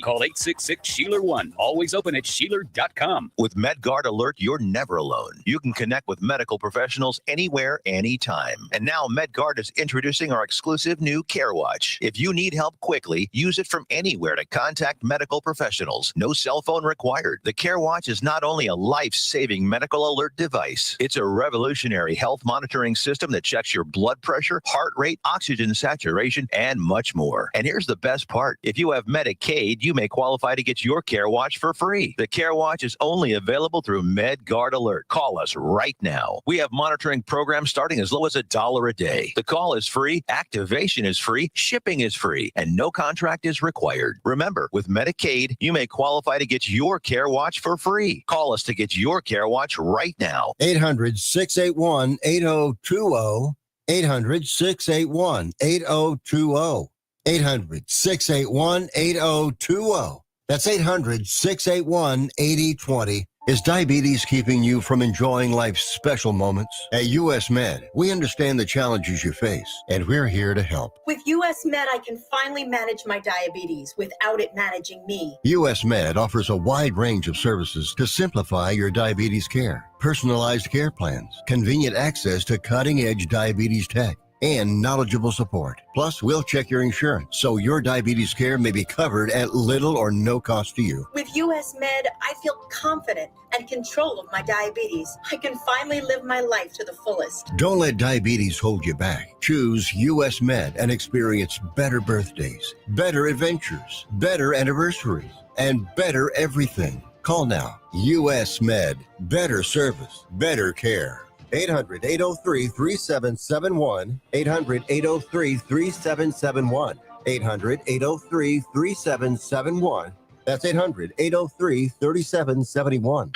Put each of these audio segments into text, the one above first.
call 866-SHEALER1. Always open at Shealer.com. With MedGuard Alert, you're never alone. You can connect with medical professionals anywhere, anytime. And now MedGuard is introducing our exclusive new Care Watch. If you need help quickly, use it from anywhere to contact medical professionals. No cell phone required. The Care Watch is not only a life-saving medical alert device, it's a revolutionary health monitoring system that checks your blood pressure, heart rate, oxygen saturation, and much more. And here's the best part. If you have Medicaid, you may qualify to get your Care Watch for free. The Care Watch is only available through MedGuard Alert. Call us right now. We have monitoring programs starting as low as $1 a day. The call is free, activation is free, shipping is free, and no contract is required. Remember, with Medicaid, you may qualify to get your Care Watch for free. Call us to get your Care Watch right now. 800-681-8020. 800-681-8020. 800-681-8020. That's 800-681-8020. Is diabetes keeping you from enjoying life's special moments? At US Med, we understand the challenges you face, and we're here to help. With US Med, I can finally manage my diabetes without it managing me. US Med offers a wide range of services to simplify your diabetes care. Personalized care plans, convenient access to cutting-edge diabetes tech, and knowledgeable support. Plus, we'll check your insurance so your diabetes care may be covered at little or no cost to you. With US Med, I feel confident and control of my diabetes. I can finally live my life to the fullest. Don't let diabetes hold you back. Choose US Med and experience better birthdays, better adventures, better anniversaries, and better everything. Call now. US Med. Better service, better care. 800-803-3771. 800-803-3771. 800-803-3771. That's 800-803-3771.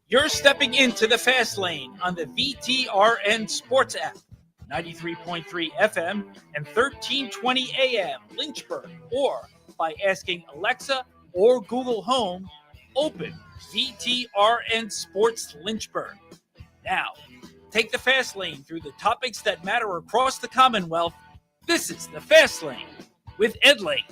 You're stepping into the fast lane on the VTRN Sports app. 93.3 FM and 1320 AM Lynchburg, or by asking Alexa or Google Home, open VTRN Sports Lynchburg. Now, take the fast lane through the topics that matter across the Commonwealth. This is the Fast Lane with Ed Lane.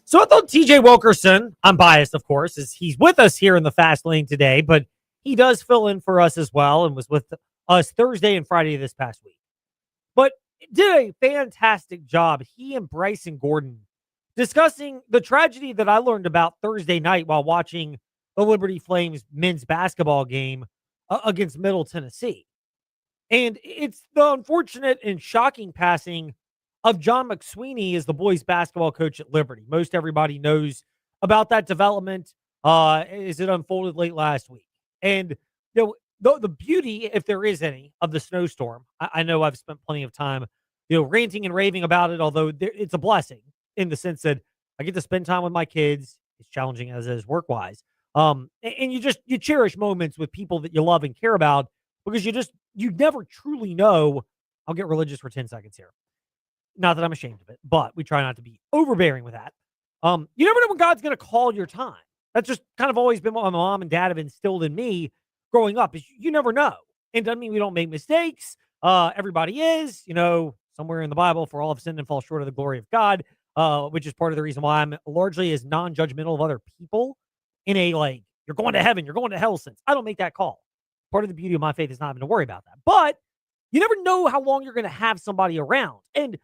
So I thought TJ Wilkerson, I'm biased, of course, is he's with us here in the Fast Lane today, but he does fill in for us as well and was with us Thursday and Friday this past week. But did a fantastic job, he and Bryson Gordon, discussing the tragedy that I learned about Thursday night while watching the Liberty Flames men's basketball game against Middle Tennessee. And it's the unfortunate and shocking passing of John McSweeney as the boys basketball coach at Liberty. Most everybody knows about that development as it unfolded late last week. And the beauty, if there is any, of the snowstorm, I know I've spent plenty of time ranting and raving about it, although it's a blessing in the sense that I get to spend time with my kids. It's challenging as it is work-wise. And you cherish moments with people that you love and care about, because you never truly know. I'll get religious for 10 seconds here. Not that I'm ashamed of it, but we try not to be overbearing with that. You never know when God's going to call your time. That's just kind of always been what my mom and dad have instilled in me growing up, is you never know. And doesn't mean we don't make mistakes. Everybody is, somewhere in the Bible, for all have sinned and fall short of the glory of God, which is part of the reason why I'm largely as non-judgmental of other people in a, you're going to heaven, you're going to hell sense. I don't make that call. Part of the beauty of my faith is not having to worry about that. But you never know how long you're going to have somebody around. And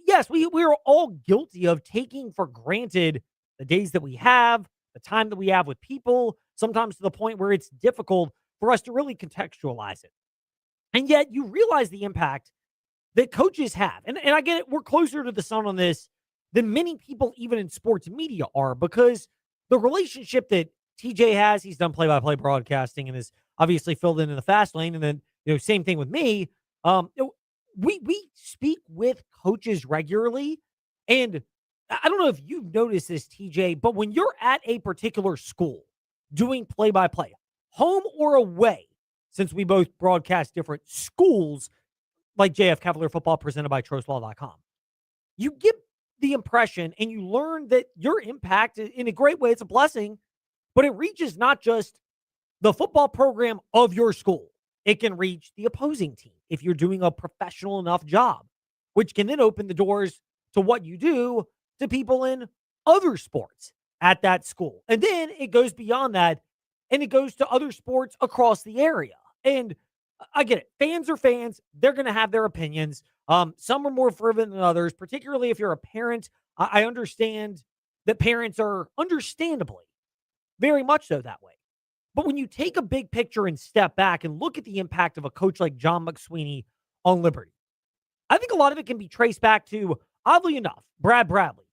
yes, we are all guilty of taking for granted the days that we have, the time that we have with people, sometimes to the point where it's difficult for us to really contextualize it. And yet you realize the impact that coaches have. And I get it, we're closer to the sun on this than many people even in sports media are, because the relationship that TJ has, he's done play-by-play broadcasting and is obviously filled in the fast lane. And then, same thing with me. We speak with coaches regularly. And I don't know if you've noticed this, TJ, but when you're at a particular school doing play-by-play, home or away, since we both broadcast different schools, like JF Cavalier Football presented by TrostLaw.com, you get the impression and you learn that your impact, in a great way, it's a blessing, but it reaches not just the football program of your school. it can reach the opposing team if you're doing a professional enough job, which can then open the doors to what you do to people in other sports at that school. And then it goes beyond that and it goes to other sports across the area. And I get it. Fans are fans. They're going to have their opinions. Some are more fervent than others, particularly if you're a parent. I understand that parents are understandably very much so that way. But when you take a big picture and step back and look at the impact of a coach like John McSweeney on Liberty, I think a lot of it can be traced back to, oddly enough, Brad Bradley,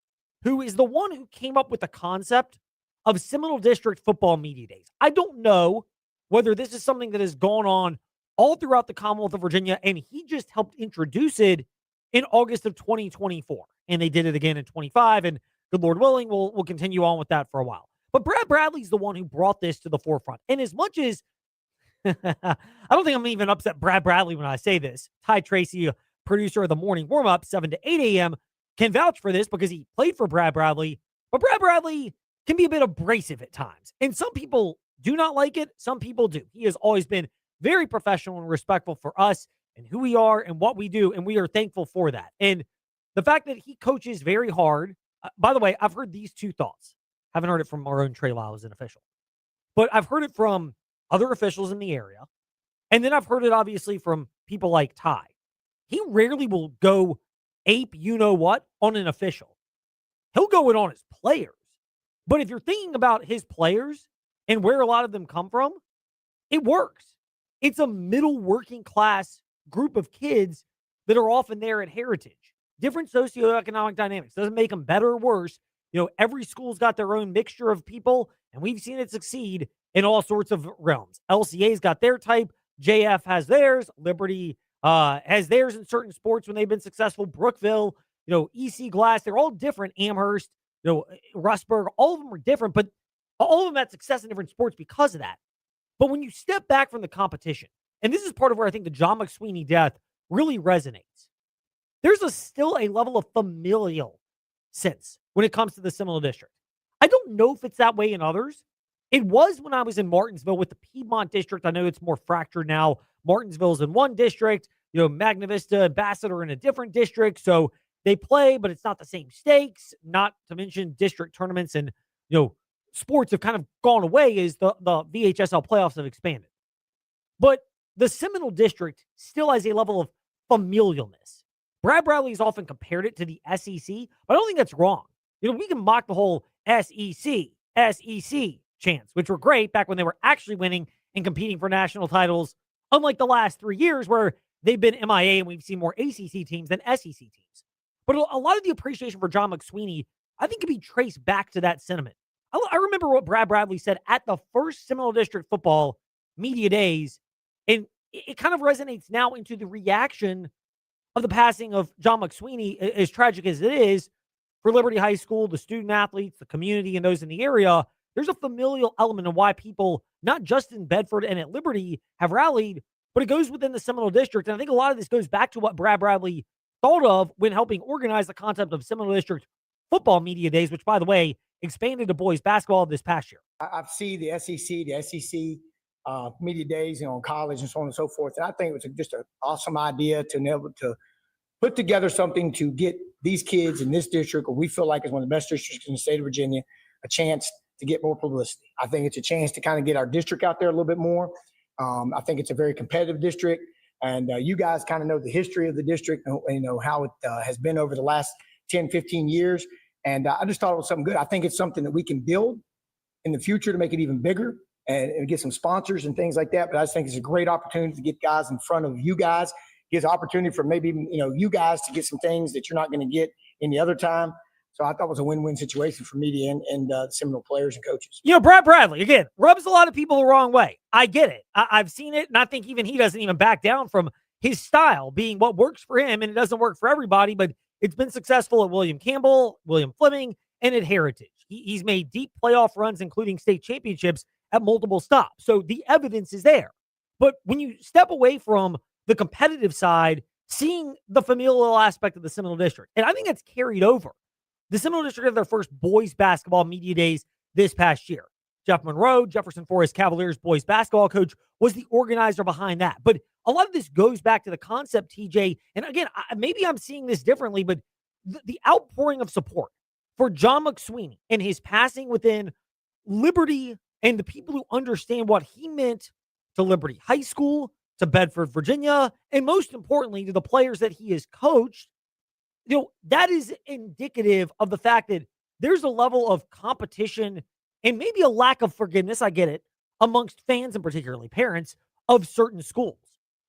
who is the one who came up with the concept of Seminole District football media days. I don't know whether this is something that has gone on all throughout the Commonwealth of Virginia, and he just helped introduce it in August of 2024. And they did it again in 25, and good Lord willing, we'll continue on with that for a while. But Brad Bradley's the one who brought this to the forefront. And as much as I don't think I'm even upset Brad Bradley when I say this, Ty Tracy, producer of the morning warm-up, 7 to 8 a.m., can vouch for this because he played for Brad Bradley. But Brad Bradley can be a bit abrasive at times. And some people do not like it. Some people do. He has always been very professional and respectful for us and who we are and what we do. And we are thankful for that. And the fact that he coaches very hard. By the way, I've heard these two thoughts. Haven't heard it from our own Trey Lyle as an official. But I've heard it from other officials in the area. And then I've heard it, obviously, from people like Ty. He rarely will go ape you-know-what on an official. He'll go in on his players. But if you're thinking about his players and where a lot of them come from, it works. It's a middle working class group of kids that are often there at Heritage. Different socioeconomic dynamics. Doesn't make them better or worse. You know, every school's got their own mixture of people, and we've seen it succeed in all sorts of realms. LCA's got their type. JF has theirs. Liberty has theirs in certain sports when they've been successful. Brookville, EC Glass, they're all different. Amherst, Rustburg, all of them are different, but all of them had success in different sports because of that. But when you step back from the competition, and this is part of where I think the John McSweeney death really resonates, there's still a level of familial sense when it comes to the Seminole District. I don't know if it's that way in others. It was when I was in Martinsville with the Piedmont District. I know it's more fractured now. Martinsville's in one district, Magna Vista, Ambassador in a different district. So they play, but it's not the same stakes, not to mention district tournaments and, sports have kind of gone away as the VHSL playoffs have expanded. But the Seminole District still has a level of familialness. Brad Bradley's often compared it to the SEC, but I don't think that's wrong. We can mock the whole SEC chants, which were great back when they were actually winning and competing for national titles, unlike the last 3 years where they've been MIA and we've seen more ACC teams than SEC teams. But a lot of the appreciation for John McSweeney, I think, can be traced back to that sentiment. I remember what Brad Bradley said at the first Seminole District football media days, and it kind of resonates now into the reaction of the passing of John McSweeney, as tragic as it is for Liberty High School, the student athletes, the community, and those in the area. There's a familial element of why people, not just in Bedford and at Liberty, have rallied, but it goes within the Seminole District. And I think a lot of this goes back to what Brad Bradley thought of when helping organize the concept of Seminole District football media days, which, by the way, expanded to boys basketball this past year. I've seen the SEC media days, in college and so on and so forth. And I think it was just an awesome idea to be able to put together something to get these kids in this district, what we feel like is one of the best districts in the state of Virginia, a chance to get more publicity. I think it's a chance to kind of get our district out there a little bit more. I think it's a very competitive district. And you guys kind of know the history of the district, how it has been over the last 10, 15 years. And I just thought it was something good. I think it's something that we can build in the future to make it even bigger and get some sponsors and things like that. But I just think it's a great opportunity to get guys in front of you guys. Gives opportunity for maybe, you guys to get some things that you're not going to get any other time. So I thought it was a win-win situation for media and Seminole players and coaches. Brad Bradley, again, rubs a lot of people the wrong way. I get it. I've seen it, and I think even he doesn't even back down from his style being what works for him, and it doesn't work for everybody, but it's been successful at William Campbell, William Fleming, and at Heritage. He's made deep playoff runs, including state championships, at multiple stops. So the evidence is there. But when you step away from the competitive side, seeing the familial aspect of the Seminole District, and I think that's carried over. The Seminole District had their first boys basketball media days this past year. Jeff Monroe, Jefferson Forest Cavaliers boys basketball coach, was the organizer behind that. But a lot of this goes back to the concept, TJ. And again, maybe I'm seeing this differently, but the outpouring of support for John McSweeney and his passing within Liberty and the people who understand what he meant to Liberty High School, to Bedford, Virginia, and most importantly, to the players that he has coached, that is indicative of the fact that there's a level of competition and maybe a lack of forgiveness, I get it, amongst fans and particularly parents of certain schools.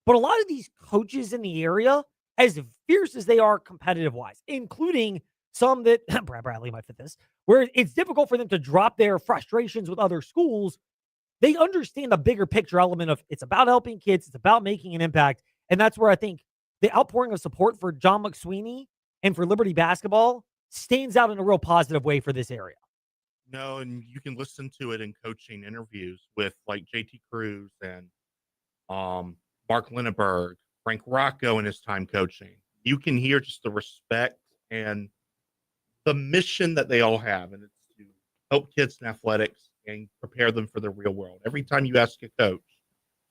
But a lot of these coaches in the area, as fierce as they are competitive-wise, including some that, Brad Bradley might fit this, where it's difficult for them to drop their frustrations with other schools, they understand the bigger picture element of it's about helping kids, it's about making an impact. And that's where I think the outpouring of support for John McSweeney and for Liberty basketball stands out in a real positive way for this area. No, and you can listen to it in coaching interviews with like JT Cruz and Mark Linneberg, Frank Rocco in his time coaching. You can hear just the respect and the mission that they all have, and it's to help kids in athletics and prepare them for the real world. Every time you ask a coach,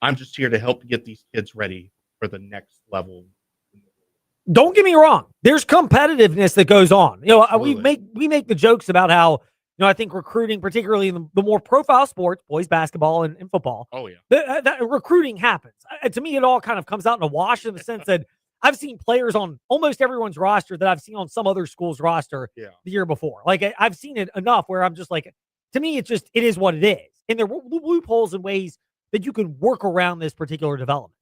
I'm just here to help get these kids ready for the next level. Don't get me wrong. There's competitiveness that goes on. Absolutely. We make the jokes about how, I think recruiting, particularly in the more profile sports, boys basketball and football. Oh, yeah. That recruiting happens. To me, it all kind of comes out in a wash in the sense that I've seen players on almost everyone's roster that I've seen on some other school's roster the year before. Like, I've seen it enough where I'm just like, to me, it is what it is. And there are loopholes and ways that you can work around this particular development.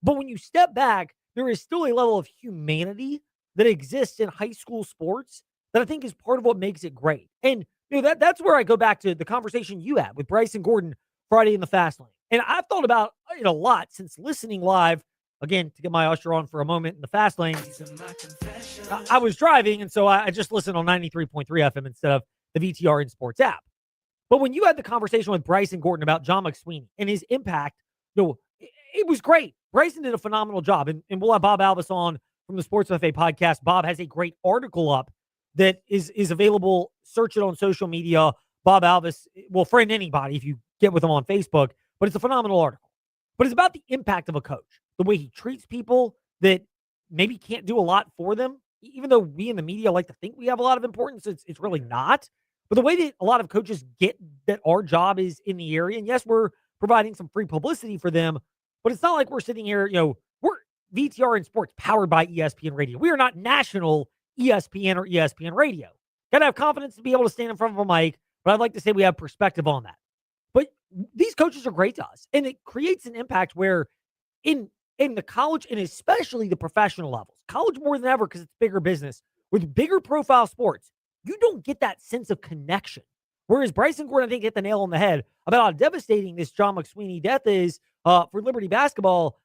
But when you step back, there is still a level of humanity that exists in high school sports that I think is part of what makes it great. And that's where I go back to the conversation you had with Bryson Gordon Friday in the Fast Lane. And I've thought about it a lot since listening live, again, to get my usher on for a moment in the Fast Lane. I was driving, and so I just listened on 93.3 FM instead of the VTR in Sports app. But when you had the conversation with Bryson Gordon about John McSweeney and his impact, it was great. Bryson did a phenomenal job. And we'll have Bob Alvis on from the Sports Buffet podcast. Bob has a great article up that is available. Search it on social media. Bob Alvis will friend anybody if you get with him on Facebook. But it's a phenomenal article. But it's about the impact of a coach, the way he treats people that maybe can't do a lot for them, even though we in the media like to think we have a lot of importance. It's really not. But the way that a lot of coaches get that our job is in the area, and yes, we're providing some free publicity for them, but it's not like we're sitting here, we're VTR and Sports powered by ESPN Radio. We are not national ESPN or ESPN Radio. Got to have confidence to be able to stand in front of a mic, but I'd like to say we have perspective on that. But these coaches are great to us, and it creates an impact where in the college and especially the professional levels, college more than ever because it's bigger business, with bigger profile sports, you don't get that sense of connection. Whereas Bryson Gordon, I think, hit the nail on the head about how devastating this John McSweeney death is for Liberty basketball,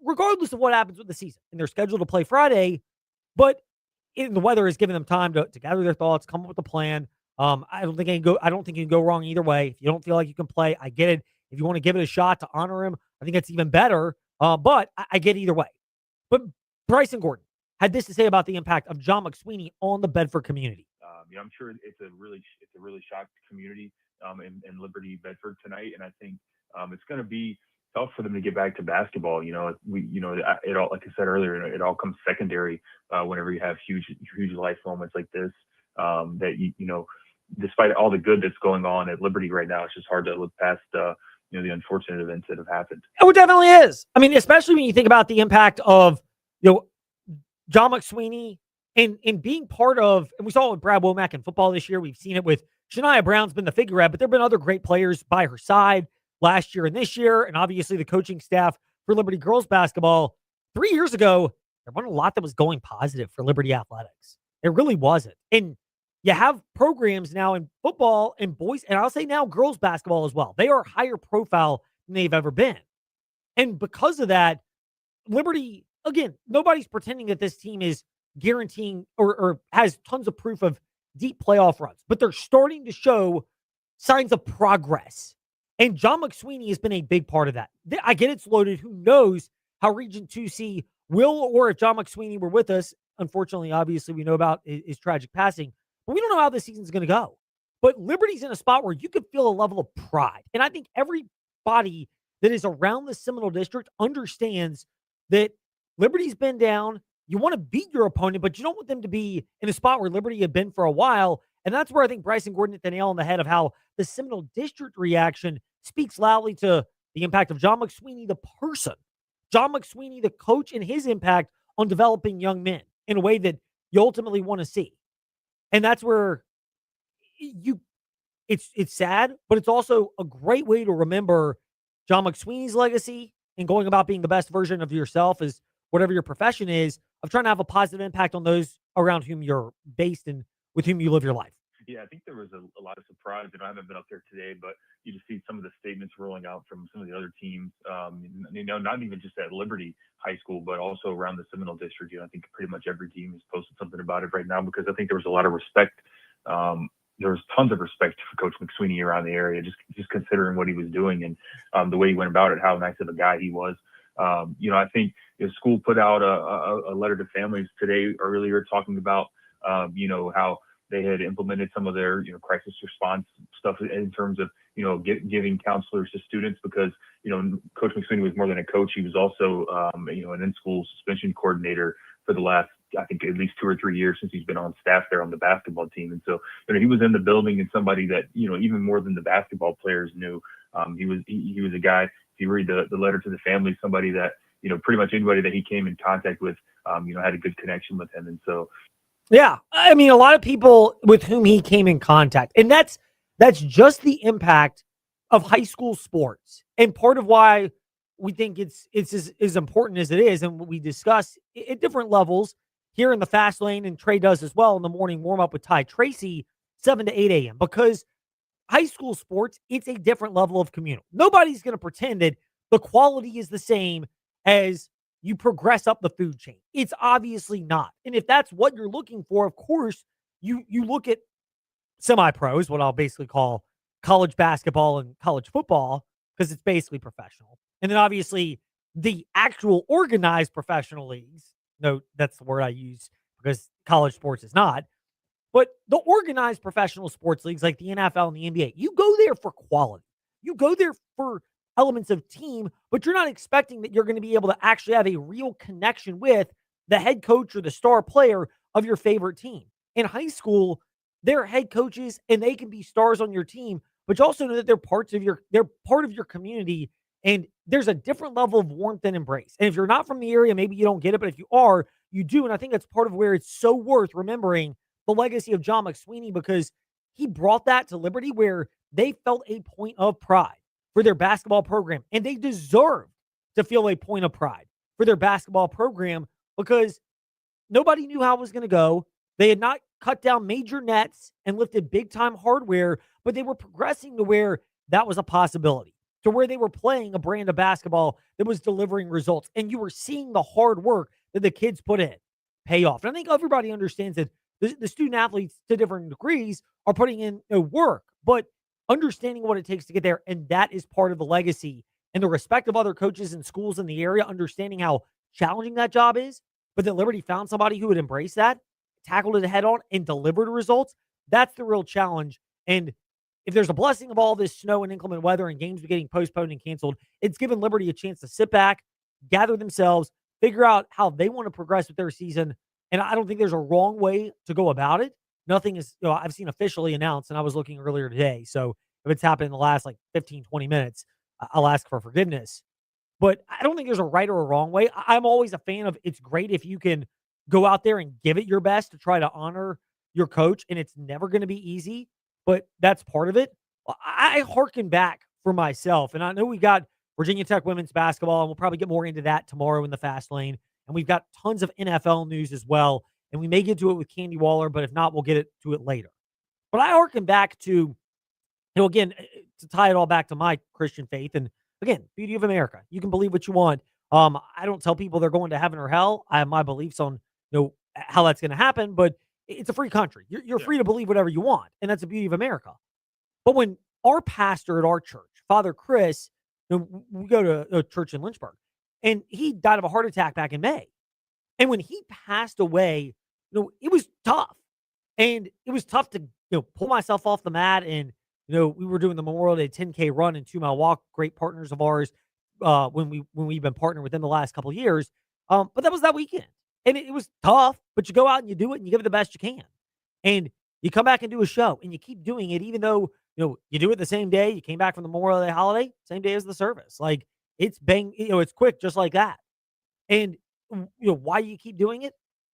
regardless of what happens with the season. And they're scheduled to play Friday, but the weather has given them time to gather their thoughts, come up with a plan. I don't think you can go wrong either way. If you don't feel like you can play, I get it. If you want to give it a shot to honor him, I think that's even better. But I get either way. But Bryson Gordon had this to say about the impact of John McSweeney on the Bedford community. I'm sure it's a really shocked community in Liberty Bedford tonight, and I think it's going to be tough for them to get back to basketball. It all, like I said earlier, it all comes secondary whenever you have huge life moments like this. That despite all the good that's going on at Liberty right now, it's just hard to look past the unfortunate events that have happened. Oh, it definitely is. I mean, especially when you think about the impact of John McSweeney. And being part of, and we saw it with Brad Womack in football this year. We've seen it with Shania Brown's been the figurehead, but there have been other great players by her side last year and this year. And obviously the coaching staff for Liberty girls basketball 3 years ago, there wasn't a lot that was going positive for Liberty athletics. It really wasn't. And you have programs now in football and boys, and I'll say now girls basketball as well. They are higher profile than they've ever been. And because of that, Liberty, again, nobody's pretending that this team is guaranteeing or has tons of proof of deep playoff runs, but they're starting to show signs of progress. And John McSweeney has been a big part of that. I get it's loaded. Who knows how Region 2C will, or if John McSweeney were with us. Unfortunately, obviously, we know about his tragic passing, but we don't know how this season's going to go. But Liberty's in a spot where you could feel a level of pride. And I think everybody that is around the Seminole District understands that Liberty's been down. You want to beat your opponent, but you don't want them to be in a spot where Liberty had been for a while. And that's where I think Bryson Gordon hit the nail on the head of how the Seminole District reaction speaks loudly to the impact of John McSweeney, the person, John McSweeney, the coach, and his impact on developing young men in a way that you ultimately want to see. And that's where it's sad, but it's also a great way to remember John McSweeney's legacy and going about being the best version of yourself as whatever your profession is, of trying to have a positive impact on those around whom you're based and with whom you live your life. Yeah, I think there was a lot of surprise. I haven't been up there today, but you just see some of the statements rolling out from some of the other teams. Not even just at Liberty High School, but also around the Seminole District. I think pretty much every team has posted something about it right now because I think there was a lot of respect. There was tons of respect for Coach McSweeney around the area, just considering what he was doing and the way he went about it, how nice of a guy he was. I think the school put out a letter to families today earlier talking about, how they had implemented some of their, crisis response stuff in terms of, giving counselors to students because, Coach McSweeney was more than a coach. He was also, an in-school suspension coordinator for the last, I think, at least 2 or 3 years since he's been on staff there on the basketball team. And so, he was in the building and somebody that, even more than the basketball players knew, he was a guy, if you read the letter to the family, somebody that, pretty much anybody that he came in contact with, had a good connection with him. And so, yeah, I mean, a lot of people with whom he came in contact, and that's just the impact of high school sports, and part of why we think it's as important as it is, and what we discuss at different levels here in the Fast Lane, and Trey does as well in the morning warm up with Ty Tracy, 7 to 8 a.m. Because high school sports, it's a different level of communal. Nobody's going to pretend that the quality is the same as you progress up the food chain. It's obviously not. And if that's what you're looking for, of course, you look at semi-pros, what I'll basically call college basketball and college football, because it's basically professional. And then obviously the actual organized professional leagues, no, that's the word I use because college sports is not, but the organized professional sports leagues like the NFL and the NBA, you go there for quality. You go there for elements of team, but you're not expecting that you're going to be able to actually have a real connection with the head coach or the star player of your favorite team. In high school, they're head coaches and they can be stars on your team, but you also know that they're part of your community, and there's a different level of warmth and embrace. And if you're not from the area, maybe you don't get it, but if you are, you do. And I think that's part of where it's so worth remembering the legacy of John McSweeney, because he brought that to Liberty where they felt a point of pride for their basketball program. And they deserve to feel a point of pride for their basketball program because nobody knew how it was going to go. They had not cut down major nets and lifted big-time hardware, but they were progressing to where that was a possibility, to where they were playing a brand of basketball that was delivering results. And you were seeing the hard work that the kids put in pay off. And I think everybody understands that the student athletes, to different degrees, are putting in work, but understanding what it takes to get there. And that is part of the legacy and the respect of other coaches and schools in the area, understanding how challenging that job is, but that Liberty found somebody who would embrace that, tackled it head on, and delivered results. That's the real challenge. And if there's a blessing of all this snow and inclement weather and games getting postponed and canceled, it's given Liberty a chance to sit back, gather themselves, figure out how they want to progress with their season. And I don't think there's a wrong way to go about it. Nothing is, I've seen officially announced, and I was looking earlier today. So if it's happened in the last 15, 20 minutes, I'll ask for forgiveness. But I don't think there's a right or a wrong way. I'm always a fan of, it's great if you can go out there and give it your best to try to honor your coach. And it's never going to be easy, but that's part of it. I hearken back for myself. And I know we got Virginia Tech women's basketball, and we'll probably get more into that tomorrow in the Fast Lane. And we've got tons of NFL news as well. And we may get to it with Candy Waller, but if not, we'll get to it later. But I hearken back to, again, to tie it all back to my Christian faith. And again, beauty of America. You can believe what you want. I don't tell people they're going to heaven or hell. I have my beliefs on how that's going to happen, but it's a free country. You're free to believe whatever you want. And that's the beauty of America. But when our pastor at our church, Father Chris, we go to a church in Lynchburg, and he died of a heart attack back in May. And when he passed away, it was tough. And it was tough to, pull myself off the mat. And, we were doing the Memorial Day 10K run and 2-mile walk, great partners of ours when we've been partnered with them the last couple of years. But that was that weekend. And it was tough, but you go out and you do it and you give it the best you can. And you come back and do a show and you keep doing it, even though, you do it the same day. You came back from the Memorial Day holiday, same day as the service. Like it's it's quick, just like that. And, why do you keep doing it?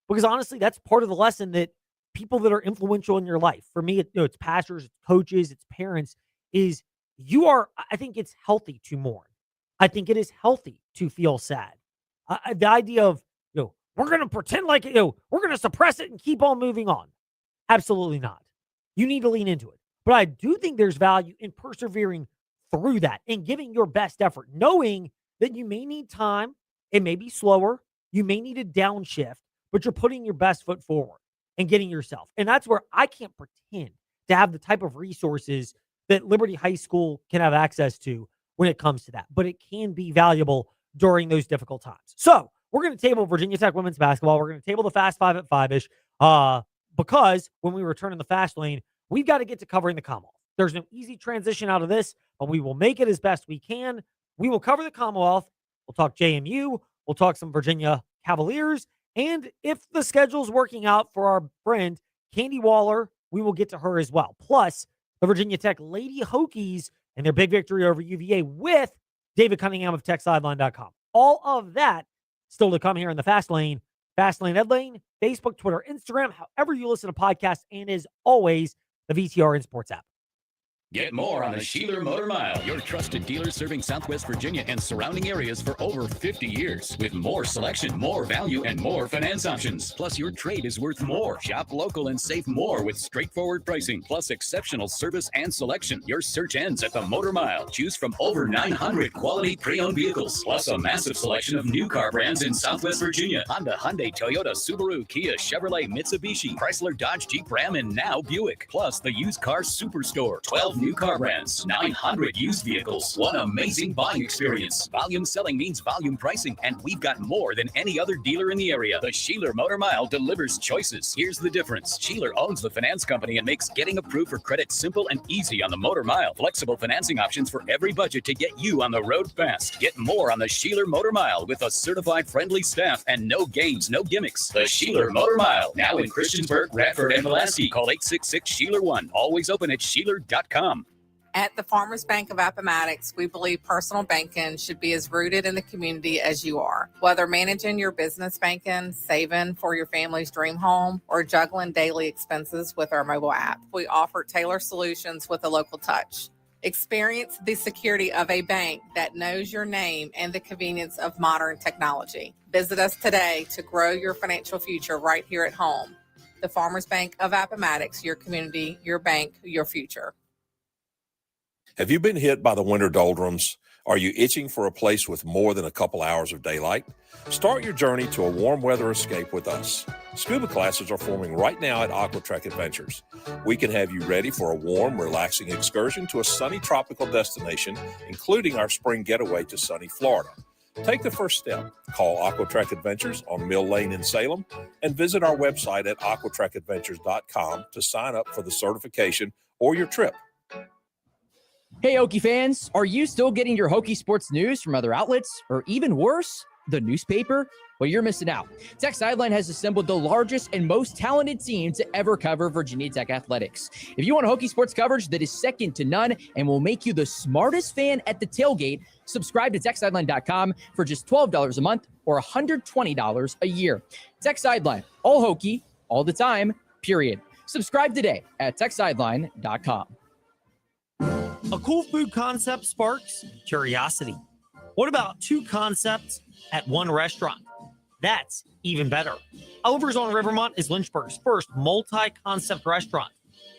Because honestly, that's part of the lesson that people that are influential in your life, for me, it's pastors, it's coaches, it's parents, is I think it's healthy to mourn. I think it is healthy to feel sad. The idea of, we're going to pretend like, we're going to suppress it and keep on moving on. Absolutely not. You need to lean into it. But I do think there's value in persevering through that and giving your best effort, knowing that you may need time. It may be slower. You may need a downshift, but you're putting your best foot forward and getting yourself. And that's where I can't pretend to have the type of resources that Liberty High School can have access to when it comes to that. But it can be valuable during those difficult times. So we're going to table Virginia Tech women's basketball. We're going to table the Fast Five at 5-ish because when we return in the fast lane, we've got to get to covering the Commonwealth. There's no easy transition out of this, but we will make it as best we can. We will cover the Commonwealth. We'll talk JMU. We'll talk some Virginia Cavaliers. And if the schedule's working out for our friend Candy Waller, we will get to her as well. Plus, the Virginia Tech Lady Hokies and their big victory over UVA with David Cunningham of TechSideline.com. All of that still to come here in the Fast Lane. Fast Lane, Ed Lane, Facebook, Twitter, Instagram, however you listen to podcasts, and as always, the VTRN Sports app. Get more on the Sheeler Motor Mile, your trusted dealer serving Southwest Virginia and surrounding areas for over 50 years. With more selection, more value, and more finance options. Plus, your trade is worth more. Shop local and save more with straightforward pricing, plus exceptional service and selection. Your search ends at the Motor Mile. Choose from over 900 quality pre-owned vehicles, plus a massive selection of new car brands in Southwest Virginia. Honda, Hyundai, Toyota, Subaru, Kia, Chevrolet, Mitsubishi, Chrysler, Dodge, Jeep, Ram, and now Buick. Plus, the used car superstore. 12 new car brands, 900 used vehicles, one amazing buying experience. Volume selling means volume pricing, and we've got more than any other dealer in the area. The Sheeler Motor Mile delivers choices. Here's the difference. Sheeler owns the finance company and makes getting approved for credit simple and easy on the Motor Mile. Flexible financing options for every budget to get you on the road fast. Get more on the Sheeler Motor Mile with a certified friendly staff and no games, no gimmicks. The Sheeler Motor Mile, now in Christiansburg, Radford, and Pulaski. Call 866-SHEELER1. Always open at Sheeler.com. At the Farmers Bank of Appomattox, we believe personal banking should be as rooted in the community as you are. Whether managing your business banking, saving for your family's dream home, or juggling daily expenses with our mobile app, we offer tailored solutions with a local touch. Experience the security of a bank that knows your name and the convenience of modern technology. Visit us today to grow your financial future right here at home. The Farmers Bank of Appomattox, your community, your bank, your future. Have you been hit by the winter doldrums? Are you itching for a place with more than a couple hours of daylight? Start your journey to a warm weather escape with us. Scuba classes are forming right now at Aquatrek Adventures. We can have you ready for a warm, relaxing excursion to a sunny tropical destination, including our spring getaway to sunny Florida. Take the first step. Call Aquatrek Adventures on Mill Lane in Salem and visit our website at aquatrekadventures.com to sign up for the certification or your trip. Hey, Hokie fans, are you still getting your Hokie sports news from other outlets, or even worse, the newspaper? Well, you're missing out. Tech Sideline has assembled the largest and most talented team to ever cover Virginia Tech athletics. If you want Hokie sports coverage that is second to none and will make you the smartest fan at the tailgate, subscribe to TechSideline.com for just $12 a month or $120 a year. Tech Sideline, all Hokie, all the time, period. Subscribe today at TechSideline.com. A cool food concept sparks curiosity. What about two concepts at one restaurant? That's even better. Oliver's on Rivermont is Lynchburg's first multi-concept restaurant.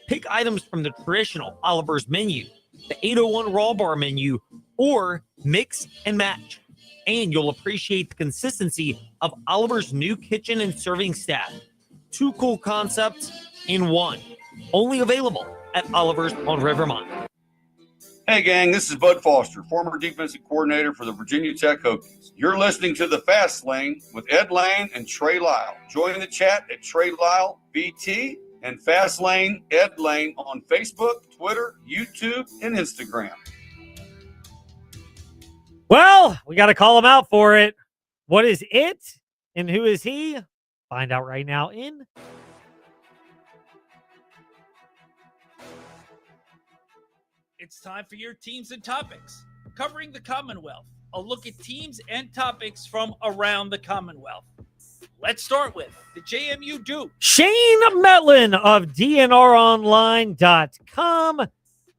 Pick items from the traditional Oliver's menu, the 801 Raw Bar menu, or mix and match. And you'll appreciate the consistency of Oliver's new kitchen and serving staff. Two cool concepts in one. Only available at Oliver's on Rivermont. Hey, gang, this is Bud Foster, former defensive coordinator for the Virginia Tech Hokies. You're listening to The Fast Lane with Ed Lane and Trey Lyle. Join the chat at Trey Lyle VT and Fastlane Ed Lane on Facebook, Twitter, YouTube, and Instagram. Well, we got to call him out for it. What is it and who is he? Find out right now in It's time for your teams and topics. Covering the Commonwealth, a look at teams and topics from around the Commonwealth. Let's start with the JMU Duke. Shane Metlin of DNRonline.com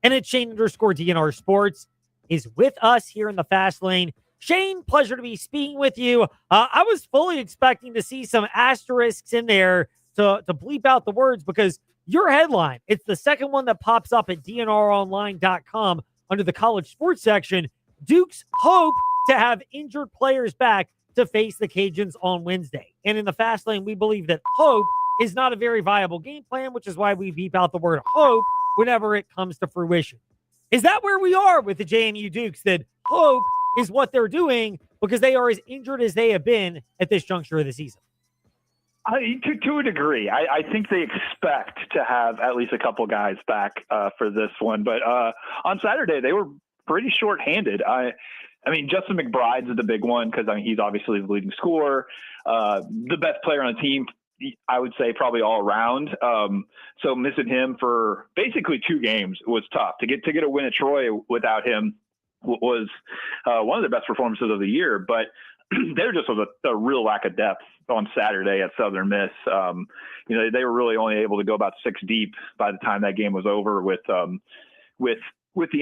and at Shane_DNR Sports is with us here in the Fast Lane. Shane, pleasure to be speaking with you. I was fully expecting to see some asterisks in there to bleep out the words because your headline, it's the second one that pops up at DNRonline.com under the college sports section. Duke's hope to have injured players back to face the Cajuns on Wednesday. And in the Fast Lane, we believe that hope is not a very viable game plan, which is why we beep out the word hope whenever it comes to fruition. Is that where we are with the JMU Dukes, that hope is what they're doing because they are as injured as they have been at this juncture of the season? To a degree. I think they expect to have at least a couple guys back for this one. But on Saturday, they were pretty shorthanded. I mean, Justin McBride's the big one because, I mean, he's obviously the leading scorer, the best player on the team, I would say probably all around. So missing him for basically 2 games was tough. To get a win at Troy without him was one of the best performances of the year. But there just was a real lack of depth on Saturday at Southern Miss. They were really only able to go about 6 deep by the time that game was over with the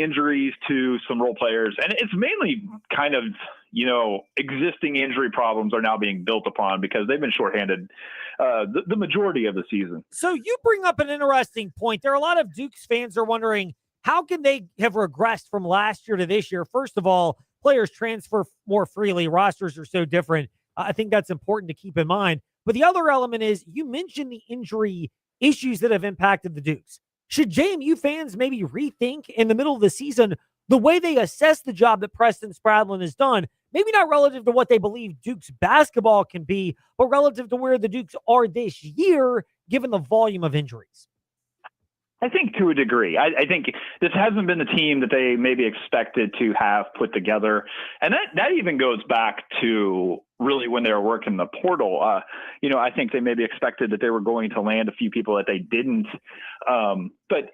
injuries to some role players. And it's mainly kind of, existing injury problems are now being built upon because they've been shorthanded the majority of the season. So you bring up an interesting point. There are a lot of Dukes fans are wondering, how can they have regressed from last year to this year? First of all, players transfer more freely. Rosters are so different. I think that's important to keep in mind. But the other element is you mentioned the injury issues that have impacted the Dukes. Should JMU fans maybe rethink in the middle of the season the way they assess the job that Preston Spradlin has done? Maybe not relative to what they believe Dukes basketball can be, but relative to where the Dukes are this year, given the volume of injuries. I think to a degree. I think this hasn't been the team that they maybe expected to have put together. And that even goes back to really when they were working the portal. I think they maybe expected that they were going to land a few people that they didn't. But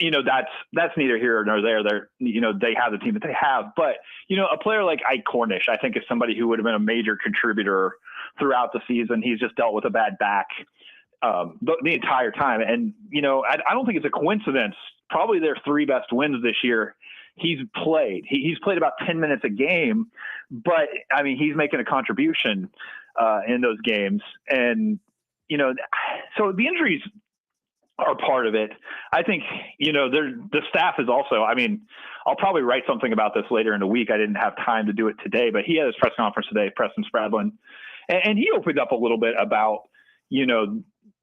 that's neither here nor there. They have the team that they have. But, a player like Ike Cornish, I think, is somebody who would have been a major contributor throughout the season. He's just dealt with a bad back the entire time. And, I don't think it's a coincidence. Probably their 3 best wins this year. He's played. He's played about 10 minutes a game, but I mean, he's making a contribution in those games. And, so the injuries are part of it. I think, the staff is also, I mean, I'll probably write something about this later in the week. I didn't have time to do it today, but he had his press conference today, Preston Spradlin, and he opened up a little bit about,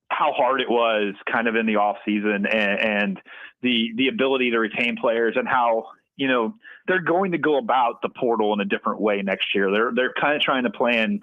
how hard it was kind of in the off season and the ability to retain players and how, they're going to go about the portal in a different way next year. They're kind of trying to plan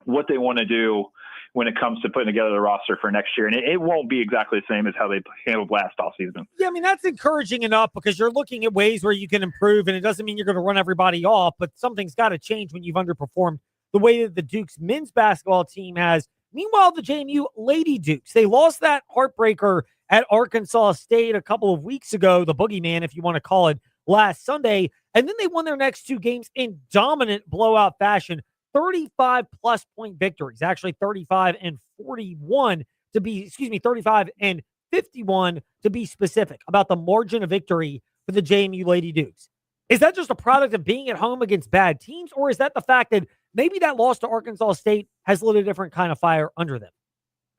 what they want to do when it comes to putting together the roster for next year. And it won't be exactly the same as how they handled last offseason. Yeah, I mean, that's encouraging enough because you're looking at ways where you can improve, and it doesn't mean you're going to run everybody off, but something's got to change when you've underperformed the way that the Dukes men's basketball team has. Meanwhile, the JMU Lady Dukes, they lost that heartbreaker at Arkansas State a couple of weeks ago, the boogeyman, if you want to call it, last Sunday. And then they won their next 2 games in dominant blowout fashion, 35-plus point victories, actually 35 and 51 to be, 35 and 51 to be specific about the margin of victory for the JMU Lady Dukes. Is that just a product of being at home against bad teams, or is that the fact that maybe that loss to Arkansas State has lit a different kind of fire under them?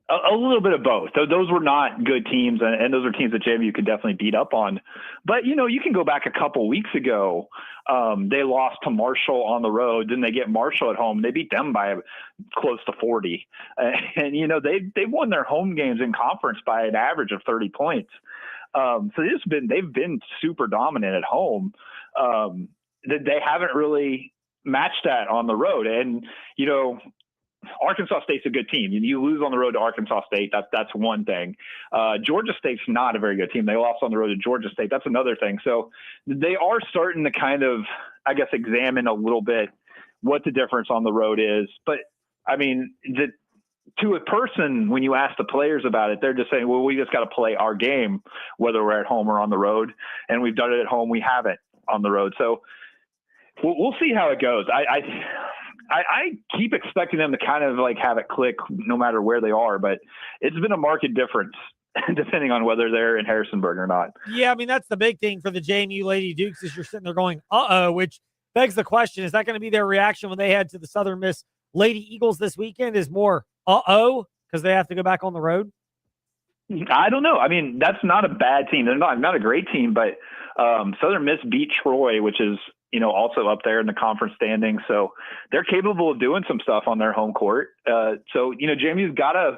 A little bit of both. Those were not good teams, and those are teams that JMU could definitely beat up on. But, you can go back a couple weeks ago. They lost to Marshall on the road. Then they get Marshall at home. They beat them by close to 40. And, they've won their home games in conference by an average of 30 points. So they've been super dominant at home. They haven't really matched that on the road. And, Arkansas State's a good team. You lose on the road to Arkansas State. That's one thing. Georgia State's not a very good team. They lost on the road to Georgia State. That's another thing. So they are starting to kind of, I guess, examine a little bit what the difference on the road is. But I mean, to a person, when you ask the players about it, they're just saying, well, we just got to play our game, whether we're at home or on the road. And we've done it at home. We haven't on the road. So we'll see how it goes. I keep expecting them to kind of like have it click no matter where they are, but it's been a marked difference depending on whether they're in Harrisonburg or not. Yeah, I mean, that's the big thing for the JMU Lady Dukes is you're sitting there going, which begs the question, is that going to be their reaction when they head to the Southern Miss Lady Eagles this weekend is more, because they have to go back on the road? I don't know. I mean, that's not a bad team. They're not a great team, but Southern Miss beat Troy, which is, also up there in the conference standings. So they're capable of doing some stuff on their home court. So JMU's got to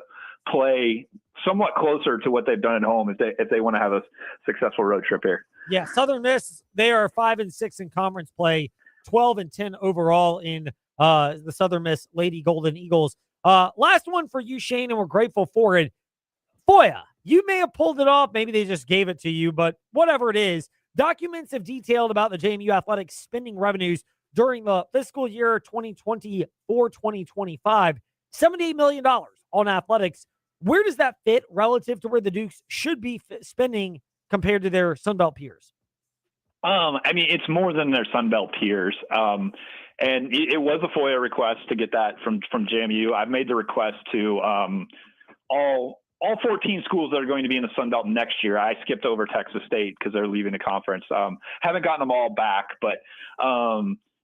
play somewhat closer to what they've done at home if they want to have a successful road trip here. Yeah, Southern Miss, they are 5-6 in conference play, 12-10 overall in the Southern Miss Lady Golden Eagles. Last one for you, Shane, and we're grateful for it. FOIA, you may have pulled it off. Maybe they just gave it to you, but whatever it is, documents have detailed about the JMU Athletics spending revenues during the fiscal year 2024-2025, $78 million on athletics. Where does that fit relative to where the Dukes should be spending compared to their Sunbelt peers? I mean, it's more than their Sunbelt peers. And it was a FOIA request to get that from JMU. I've made the request to all 14 schools that are going to be in the Sun Belt next year. I skipped over Texas State because they're leaving the conference. Haven't gotten them all back, but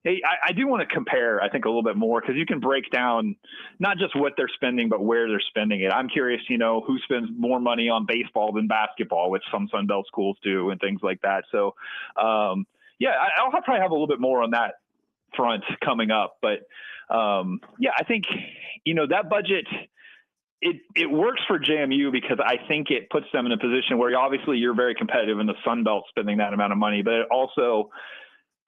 hey, I do want to compare, I think, a little bit more because you can break down not just what they're spending, but where they're spending it. I'm curious, who spends more money on baseball than basketball, which some Sun Belt schools do and things like that. So, yeah, I'll probably have a little bit more on that front coming up. But, yeah, I think, that budget – It works for JMU because I think it puts them in a position where obviously you're very competitive in the Sun Belt spending that amount of money, but it also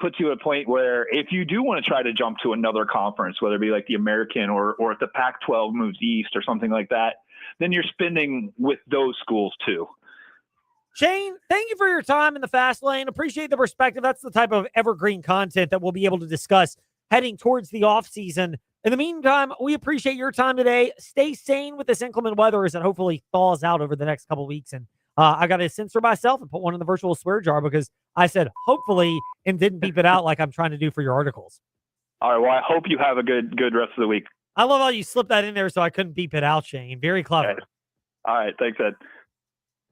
puts you at a point where if you do want to try to jump to another conference, whether it be like the American or if the Pac-12 moves east or something like that, then you're spending with those schools too. Shane, thank you for your time in the Fast Lane. Appreciate the perspective. That's the type of evergreen content that we'll be able to discuss heading towards the offseason. In the meantime, we appreciate your time today. Stay sane with this inclement weather as it hopefully thaws out over the next couple of weeks. And I got to censor myself and put one in the virtual swear jar because I said hopefully and didn't beep it out like I'm trying to do for your articles. All right. Well, I hope you have a good rest of the week. I love how you slipped that in there so I couldn't beep it out, Shane. Very clever. Okay. All right. Thanks, Ed.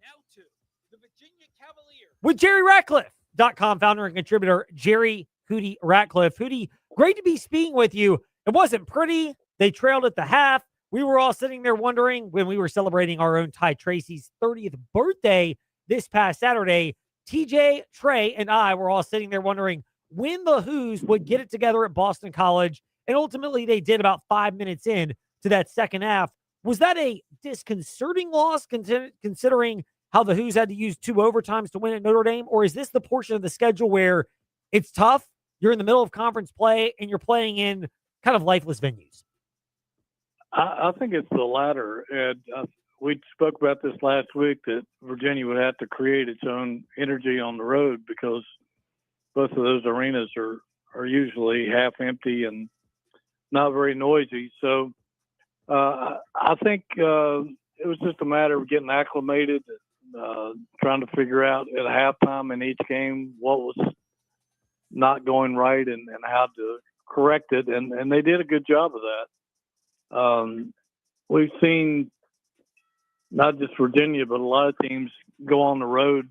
Now to the Virginia Cavaliers. With JerryRatcliffe.com founder and contributor Jerry Hootie Ratcliffe. Hootie, great to be speaking with you. It wasn't pretty. They trailed at the half. We were all sitting there wondering when we were celebrating our own Ty Tracy's 30th birthday this past Saturday. TJ, Trey, and I were all sitting there wondering when the Who's would get it together at Boston College. And ultimately, they did about 5 minutes in to that second half. Was that a disconcerting loss considering how the Who's had to use 2 overtimes to win at Notre Dame? Or is this the portion of the schedule where it's tough, you're in the middle of conference play, and you're playing in kind of lifeless venues? I think it's the latter. And we spoke about this last week that Virginia would have to create its own energy on the road because both of those arenas are usually half empty and not very noisy. So I think it was just a matter of getting acclimated, trying to figure out at halftime in each game what was not going right and how to correct it, and they did a good job of that. We've seen not just Virginia, but a lot of teams go on the road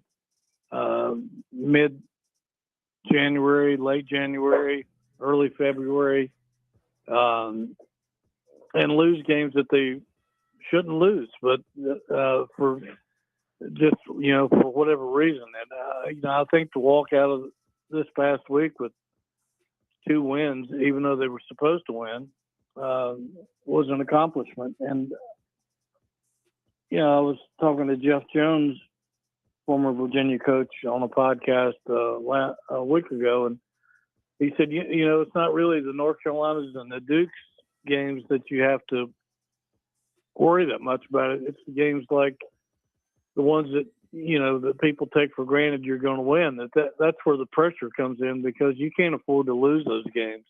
mid-January, late January, early February, and lose games that they shouldn't lose, but for just, for whatever reason. And, I think to walk out of this past week with 2 wins, even though they were supposed to win, was an accomplishment. And, I was talking to Jeff Jones, former Virginia coach, on a podcast a week ago, and he said, it's not really the North Carolinas and the Dukes games that you have to worry that much about it. It's the games like the ones that, that people take for granted you're going to win. That's where the pressure comes in, because you can't afford to lose those games.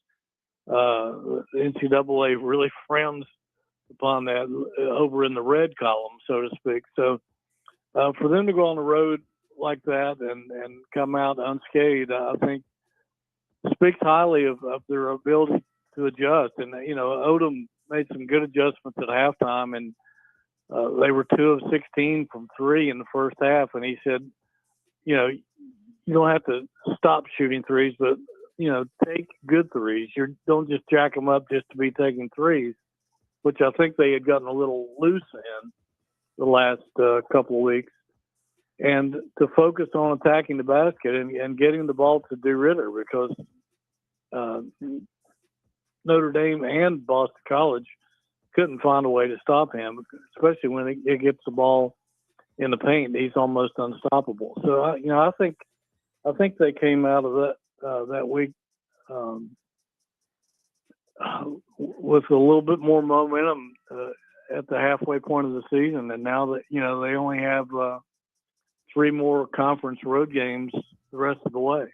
The NCAA really frowns upon that over in the red column, so to speak. So for them to go on the road like that and come out unscathed, I think speaks highly of their ability to adjust. And, Odom made some good adjustments at halftime, and they were 2 of 16 from 3 in the first half. And he said, you don't have to stop shooting threes, but, take good threes. Don't just jack them up just to be taking threes, which I think they had gotten a little loose in the last couple of weeks. And to focus on attacking the basket and getting the ball to DeRidder, because Notre Dame and Boston College couldn't find a way to stop him, especially when it gets the ball in the paint. He's almost unstoppable. So I think they came out of that week with a little bit more momentum at the halfway point of the season. And now that they only have 3 more conference road games the rest of the way.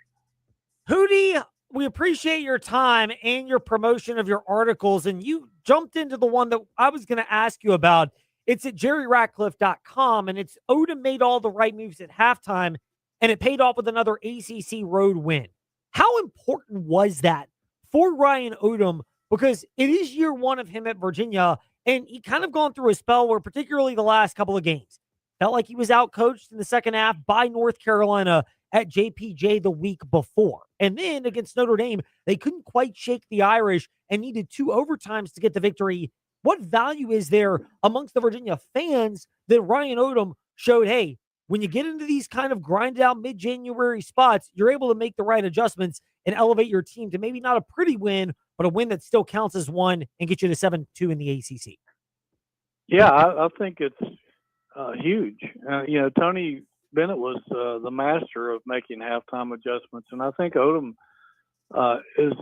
Hootie, we appreciate your time and your promotion of your articles. And you jumped into the one that I was going to ask you about. It's at jerryratcliffe.com, and it's Odom made all the right moves at halftime, and it paid off with another ACC road win. How important was that for Ryan Odom? Because it is year 1 of him at Virginia, and he kind of gone through a spell where, particularly the last couple of games, felt like he was outcoached in the second half by North Carolina at JPJ the week before. And then against Notre Dame, they couldn't quite shake the Irish and needed 2 overtimes to get the victory. What value is there amongst the Virginia fans that Ryan Odom showed, hey, when you get into these kind of grinded out mid-January spots, you're able to make the right adjustments and elevate your team to maybe not a pretty win, but a win that still counts as one and get you to 7-2 in the ACC? Yeah, I think it's huge. Tony Bennett was the master of making halftime adjustments, and I think Odom is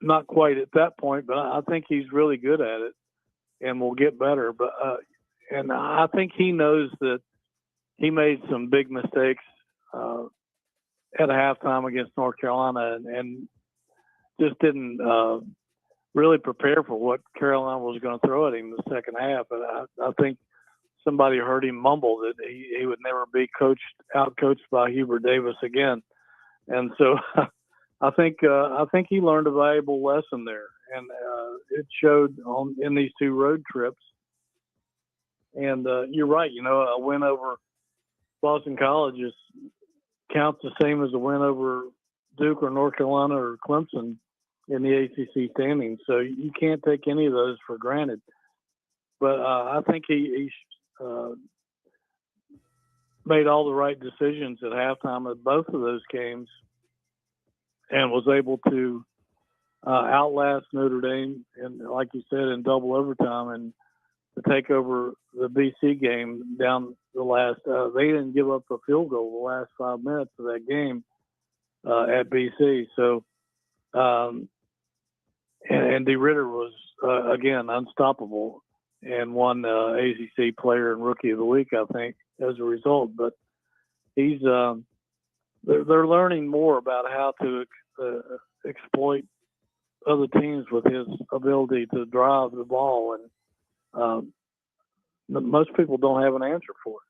not quite at that point, but I think he's really good at it and will get better. But and I think he knows that he made some big mistakes at halftime against North Carolina and just didn't really prepare for what Carolina was going to throw at him in the second half. And I think somebody heard him mumble that he would never be out-coached by Hubert Davis again. And so I think he learned a valuable lesson there, and it showed in these 2 road trips. And you're right, a win over Boston College counts the same as a win over Duke or North Carolina or Clemson in the ACC standings. So you can't take any of those for granted. But I think he made all the right decisions at halftime of both of those games and was able to outlast Notre Dame, and like you said, in double overtime, and to take over the BC game down the last. They didn't give up a field goal the last 5 minutes of that game at BC. So, and DeRidder was again unstoppable and won ACC Player and Rookie of the Week, I think, as a result. But he's they're learning more about how to exploit other teams with his ability to drive the ball, and most people don't have an answer for it.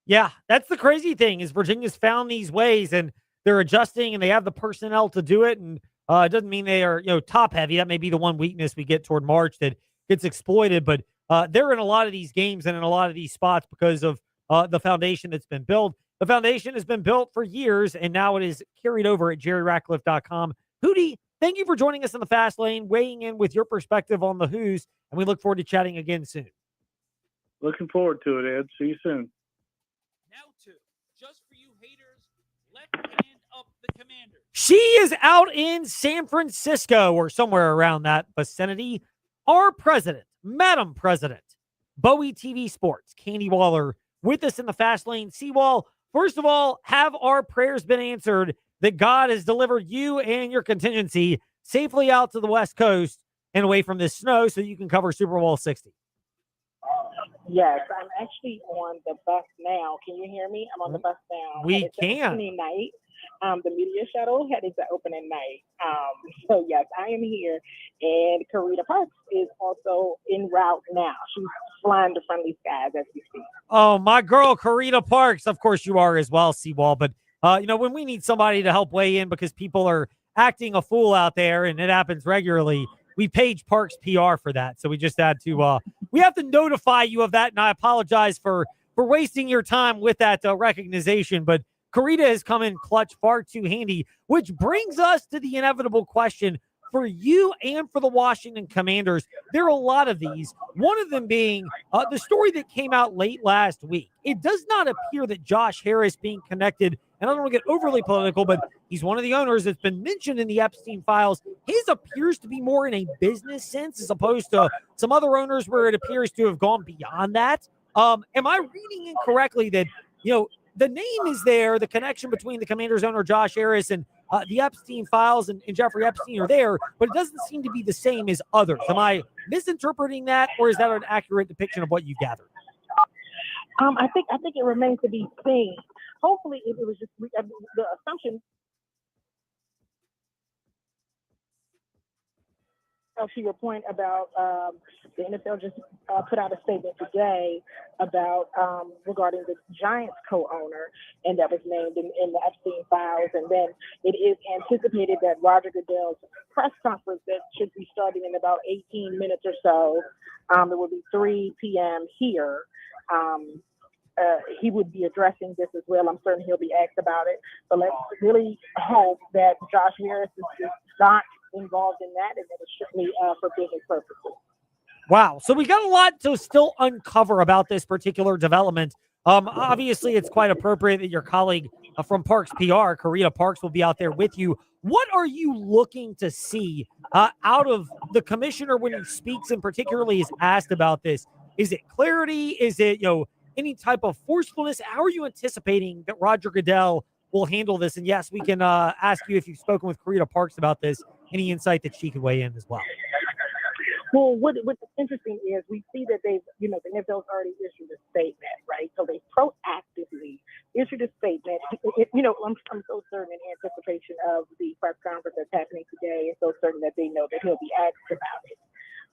Yeah, that's the crazy thing is Virginia's found these ways and they're adjusting and they have the personnel to do it. And it doesn't mean they are top heavy. That may be the one weakness we get toward March that gets exploited. But they're in a lot of these games and in a lot of these spots because of the foundation that's been built. The foundation has been built for years, and now it is carried over at jerryratcliffe.com. Hootie, thank you for joining us in the Fast Lane, weighing in with your perspective on the Who's, and we look forward to chatting again soon. Looking forward to it, Ed. See you soon. Now to Just For You Haters, Left Hand Up the Commander. She is out in San Francisco or somewhere around that vicinity. Our president, Madam President, Bowie TV Sports, Candy Waller, with us in the Fast Lane. Seawall, first of all, have our prayers been answered that God has delivered you and your contingency safely out to the West Coast? and away from this snow so you can cover Super Bowl 60. Yes, I'm actually on the bus now. Can you hear me? I'm on the bus now. We It's can. opening night. The media shuttle headed to opening night. So yes, I am here, and Karita Parks is also en route now. She's flying to friendly skies as we speak. Oh, my girl, Karita Parks. Of course you are as well, Seawall. But, when we need somebody to help weigh in because people are acting a fool out there, and it happens regularly, we page Parks PR for that. So we just had to, we have to notify you of that. And I apologize for wasting your time with that recognition. But Karita has come in clutch, far too handy, which brings us to the inevitable question for you and for the Washington Commanders. There are a lot of these, one of them being the story that came out late last week. It does not appear that Josh Harris being connected, and I don't want to get overly political, but he's one of the owners that's been mentioned in the Epstein files. His appears to be more in a business sense as opposed to some other owners where it appears to have gone beyond that. Am I reading incorrectly that, the name is there, the connection between the Commanders owner Josh Harris and the Epstein files and Jeffrey Epstein are there, but it doesn't seem to be the same as others. Am I misinterpreting that, or is that an accurate depiction of what you gathered? I think it remains to be seen. Hopefully, it was just the assumption. To your point about the NFL just put out a statement today about regarding the Giants co-owner, and that was named in the Epstein files. And then it is anticipated that Roger Goodell's press conference that should be starting in about 18 minutes or so, it will be 3 p.m. here. He would be addressing this as well. I'm certain he'll be asked about it. But let's really hope that Josh Harris is not involved in that, and that it's strictly for business purposes. Wow. So we got a lot to still uncover about this particular development. Obviously, it's quite appropriate that your colleague from Parks PR, Karita Parks, will be out there with you. What are you looking to see out of the commissioner when he speaks and particularly is asked about this? Is it clarity? Is it, any type of forcefulness? How are you anticipating that Roger Goodell will handle this? And yes, we can ask you if you've spoken with Karita Parks about this, any insight that she could weigh in as well. Well, what's interesting is we see that they've, the NFL's already issued a statement, right? So they proactively issued a statement. I'm so certain in anticipation of the press conference that's happening today, and so certain that they know that he'll be asked about it.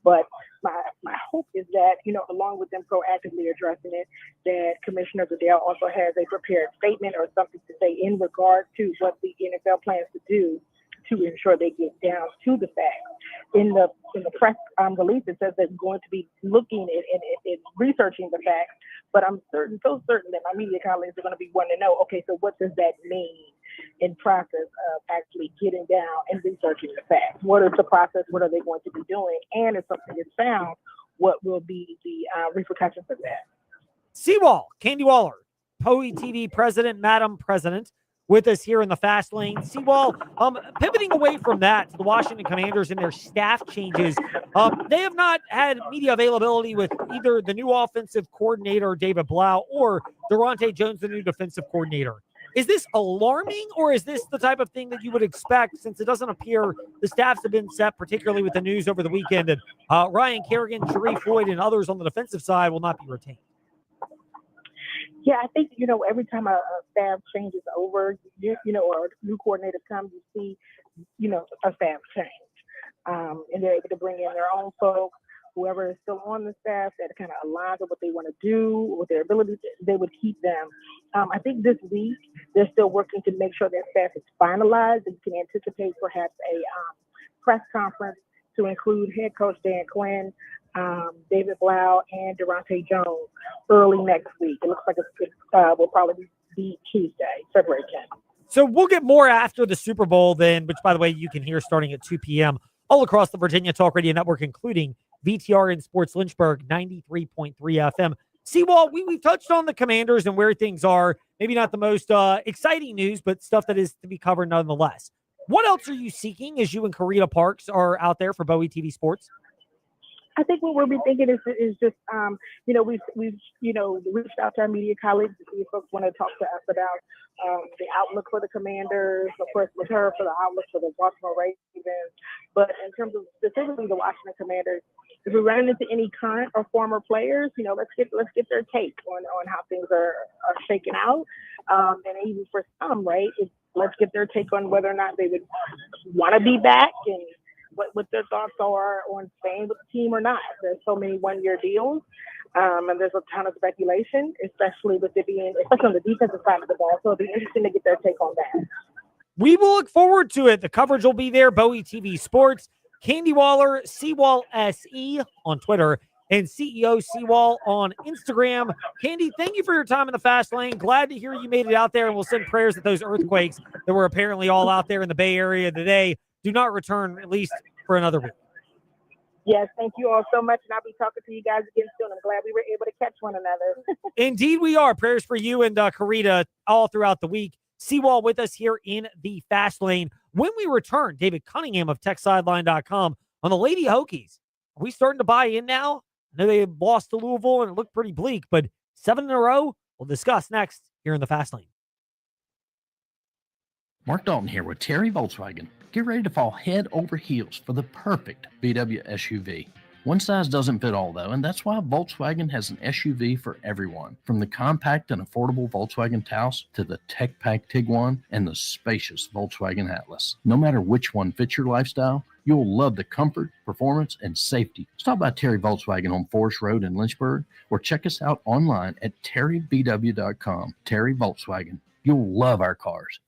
But my hope is that, along with them proactively addressing it, that Commissioner Goodell also has a prepared statement or something to say in regard to what the NFL plans to do to ensure they get down to the facts. In the press release, it says they're going to be looking and researching the facts, but I'm so certain that my media colleagues are going to be wanting to know, okay, so what does that mean in process of actually getting down and researching the facts? What is the process? What are they going to be doing? And if something is found, what will be the repercussions of that? Seawall, Candy Waller, POE TV president, Madam President, with us here in the fast lane. Seawall, pivoting away from that to the Washington Commanders and their staff changes, they have not had media availability with either the new offensive coordinator, David Blau, or Durante Jones, the new defensive coordinator. Is this alarming, or is this the type of thing that you would expect, since it doesn't appear the staffs have been set, particularly with the news over the weekend that Ryan Kerrigan, Sharif Floyd, and others on the defensive side will not be retained? Yeah, I think, every time a staff changes over, or a new coordinator comes, you see, a staff change. And they're able to bring in their own folks, whoever is still on the staff that kind of aligns with what they want to do, with their abilities, they would keep them. I think this week, they're still working to make sure that staff is finalized, and you can anticipate perhaps a press conference to include head coach Dan Quinn, David Blau, and Durante Jones early next week. It looks like it will probably be Tuesday, February 10th. So we'll get more after the Super Bowl then, which, by the way, you can hear starting at 2 p.m. all across the Virginia Talk Radio Network, including VTR and Sports Lynchburg, 93.3 FM. Seawall, we've touched on the Commanders and where things are. Maybe not the most exciting news, but stuff that is to be covered nonetheless. What else are you seeking as you and Karita Parks are out there for Bowie TV Sports? I think what we'll be thinking is just, we've reached out to our media colleagues to see if folks want to talk to us about the outlook for the Commanders, of course, with her for the outlook for the Baltimore Ravens. But in terms of specifically the Washington Commanders, if we run into any current or former players, let's get their take on how things are shaking out. And even for some, right, let's get their take on whether or not they would want to be back and what their thoughts are on staying with the team or not. There's so many one-year deals, and there's a ton of speculation, especially on the defensive side of the ball. So it'll be interesting to get their take on that. We will look forward to it. The coverage will be there. Bowie TV Sports, Candy Waller, Seawall SE on Twitter, and CEO Seawall on Instagram. Candy, thank you for your time in the fast lane. Glad to hear you made it out there, and we'll send prayers that those earthquakes that were apparently all out there in the Bay Area today do not return, at least for another week. Yes, thank you all so much, and I'll be talking to you guys again soon. I'm glad we were able to catch one another. Indeed we are. Prayers for you and Karita all throughout the week. Seawall with us here in the fast lane. When we return, David Cunningham of TechSideline.com on the Lady Hokies. Are we starting to buy in now? I know they lost to Louisville and it looked pretty bleak, but 7 in a row? We'll discuss next here in the fast lane. Mark Dalton here with Terry Volkswagen. Get ready to fall head over heels for the perfect VW SUV. One size doesn't fit all, though, and that's why Volkswagen has an SUV for everyone. From the compact and affordable Volkswagen Taos to the tech-packed Tiguan and the spacious Volkswagen Atlas. No matter which one fits your lifestyle, you'll love the comfort, performance, and safety. Stop by Terry Volkswagen on Forest Road in Lynchburg or check us out online at terrybw.com. Terry Volkswagen. You'll love our cars.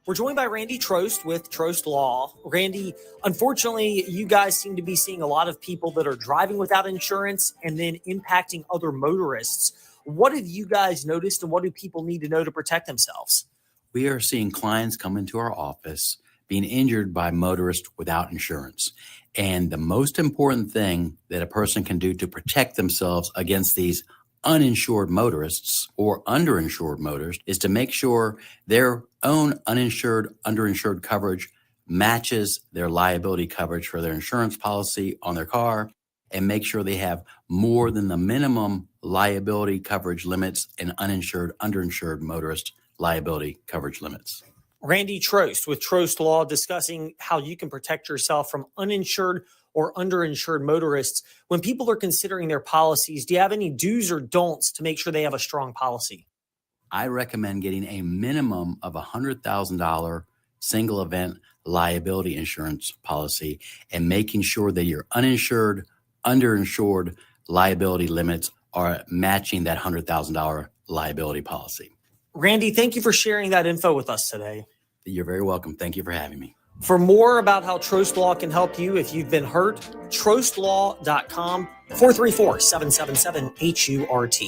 We're joined by Randy Trost with Trost Law. Randy, unfortunately, you guys seem to be seeing a lot of people that are driving without insurance and then impacting other motorists. What have you guys noticed, and what do people need to know to protect themselves? We are seeing clients come into our office being injured by motorists without insurance. And the most important thing that a person can do to protect themselves against these uninsured motorists or underinsured motorists is to make sure their own uninsured, underinsured coverage matches their liability coverage for their insurance policy on their car, and make sure they have more than the minimum liability coverage limits and uninsured, underinsured motorist liability coverage limits. Randy Trost with Trost Law discussing how you can protect yourself from uninsured or underinsured motorists. When people are considering their policies, do you have any do's or don'ts to make sure they have a strong policy? I recommend getting a minimum of $100,000 single event liability insurance policy and making sure that your uninsured, underinsured liability limits are matching that $100,000 liability policy. Randy, thank you for sharing that info with us today. You're very welcome. Thank you for having me. For more about how Trost Law can help you if you've been hurt, trostlaw.com, 434-777-HURT.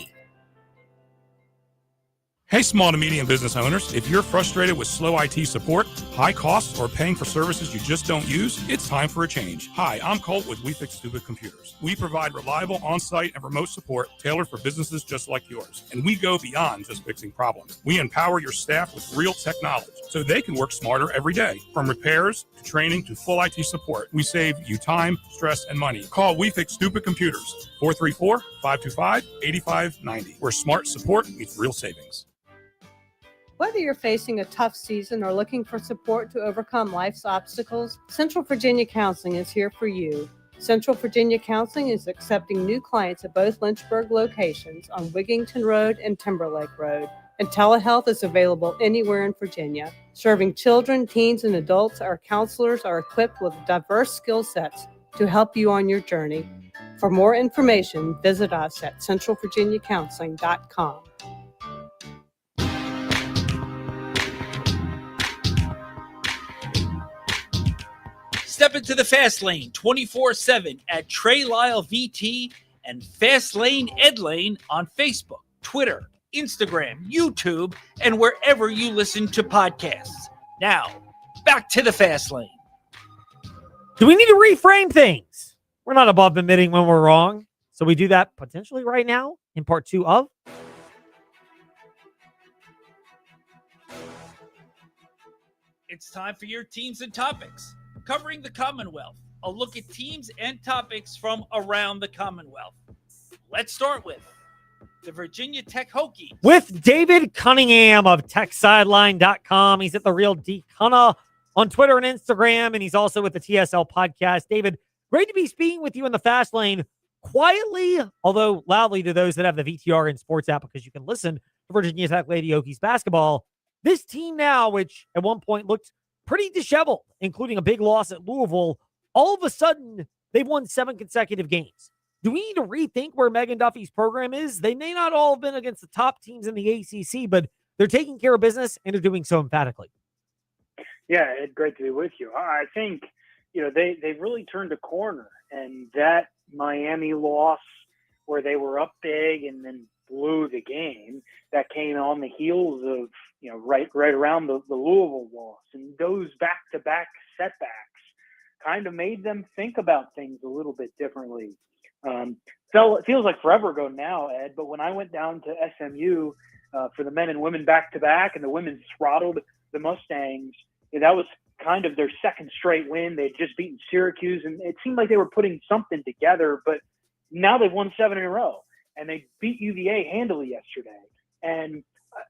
Hey, small to medium business owners, if you're frustrated with slow IT support, high costs, or paying for services you just don't use, it's time for a change. Hi, I'm Colt with We Fix Stupid Computers. We provide reliable on-site and remote support tailored for businesses just like yours. And we go beyond just fixing problems. We empower your staff with real tech knowledge so they can work smarter every day. From repairs to training to full IT support, we save you time, stress, and money. Call We Fix Stupid Computers, 434-525-8590, where smart support meets real savings. Whether you're facing a tough season or looking for support to overcome life's obstacles, Central Virginia Counseling is here for you. Central Virginia Counseling is accepting new clients at both Lynchburg locations on Wigington Road and Timberlake Road. And telehealth is available anywhere in Virginia. Serving children, teens, and adults, our counselors are equipped with diverse skill sets to help you on your journey. For more information, visit us at centralvirginiacounseling.com. Step into the Fast Lane 24/7 at Trey Lyle VT and Fast Lane Ed Lane on Facebook, Twitter, Instagram, YouTube, and wherever you listen to podcasts. Now, back to the Fast Lane. Do we need to reframe things? We're not above admitting when we're wrong, so we do that potentially right now in part 2 of It's time for your teams and topics. covering the Commonwealth, a look at teams and topics from around the Commonwealth. Let's start with the Virginia Tech Hokies. With David Cunningham of TechSideline.com. He's at The Real D Cunna on Twitter and Instagram, and he's also with the TSL podcast. David, great to be speaking with you in the Fast Lane. Quietly, although loudly to those that have the VTR and Sports app, because you can listen to Virginia Tech Lady Hokies basketball. This team now, which at one point looked pretty disheveled, including a big loss at Louisville, all of a sudden, they've won 7 consecutive games. Do we need to rethink where Megan Duffy's program is? They may not all have been against the top teams in the ACC, but they're taking care of business, and they're doing so emphatically. Yeah, it's great to be with you. I think, they've really turned a corner, and that Miami loss where they were up big and then blew the game, that came on the heels of, right around the Louisville loss. And those back-to-back setbacks kind of made them think about things a little bit differently. It feels like forever ago now, Ed, but when I went down to SMU for the men and women back-to-back and the women throttled the Mustangs, that was kind of their second straight win. They'd just beaten Syracuse, and it seemed like they were putting something together, but now they've won 7 in a row, and they beat UVA handily yesterday. And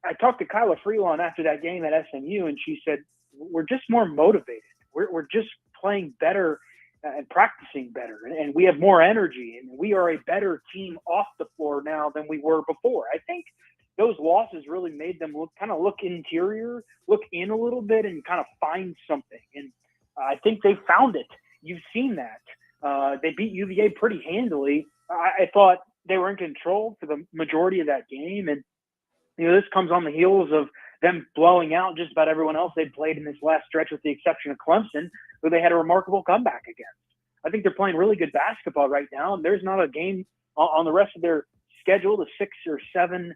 I talked to Kyla Freelon after that game at SMU, and she said, we're just more motivated. We're just playing better and practicing better, and we have more energy, and we are a better team off the floor now than we were before. I think those losses really made them look interior, look in a little bit, and kind of find something. And I think they found it. You've seen that. They beat UVA pretty handily. I thought they were in control for the majority of that game. And, this comes on the heels of them blowing out just about everyone else they played in this last stretch, with the exception of Clemson, who they had a remarkable comeback against. I think they're playing really good basketball right now. And there's not a game on the rest of their schedule, the 6 or 7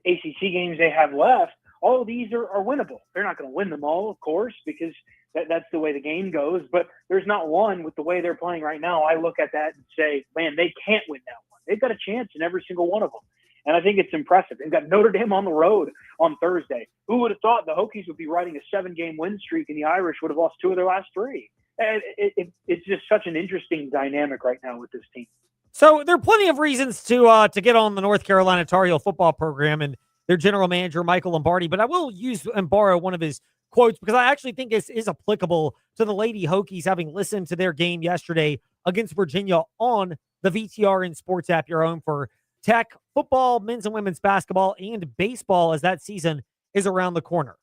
ACC games they have left. All of these are winnable. They're not going to win them all, of course, because that's the way the game goes. But there's not one with the way they're playing right now. I look at that and say, man, they can't win that one. They've got a chance in every single one of them. And I think it's impressive. They've got Notre Dame on the road on Thursday. Who would have thought the Hokies would be riding a 7-game win streak and the Irish would have lost 2 of their last 3? And it's just such an interesting dynamic right now with this team. So there are plenty of reasons to get on the North Carolina Tar Heel football program and their general manager, Michael Lombardi, but I will use and borrow one of his quotes because I actually think this is applicable to the Lady Hokies, having listened to their game yesterday against Virginia on the VTR and Sports app, your own for Tech football, men's and women's basketball, and baseball as that season is around the corner.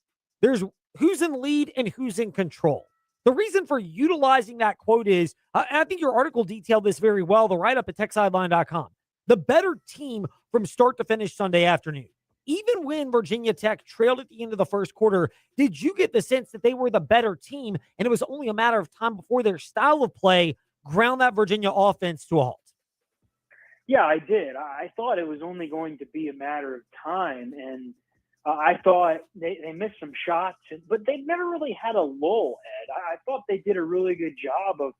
There's who's in the lead and who's in control. The reason for utilizing that quote is, I think your article detailed this very well, the write-up at TechSideline.com. The better team from start to finish Sunday afternoon. Even when Virginia Tech trailed at the end of the first quarter, did you get the sense that they were the better team and it was only a matter of time before their style of play ground that Virginia offense to a halt? Yeah, I did. I thought it was only going to be a matter of time, and I thought they missed some shots, but they never really had a lull, Ed. I thought they did a really good job of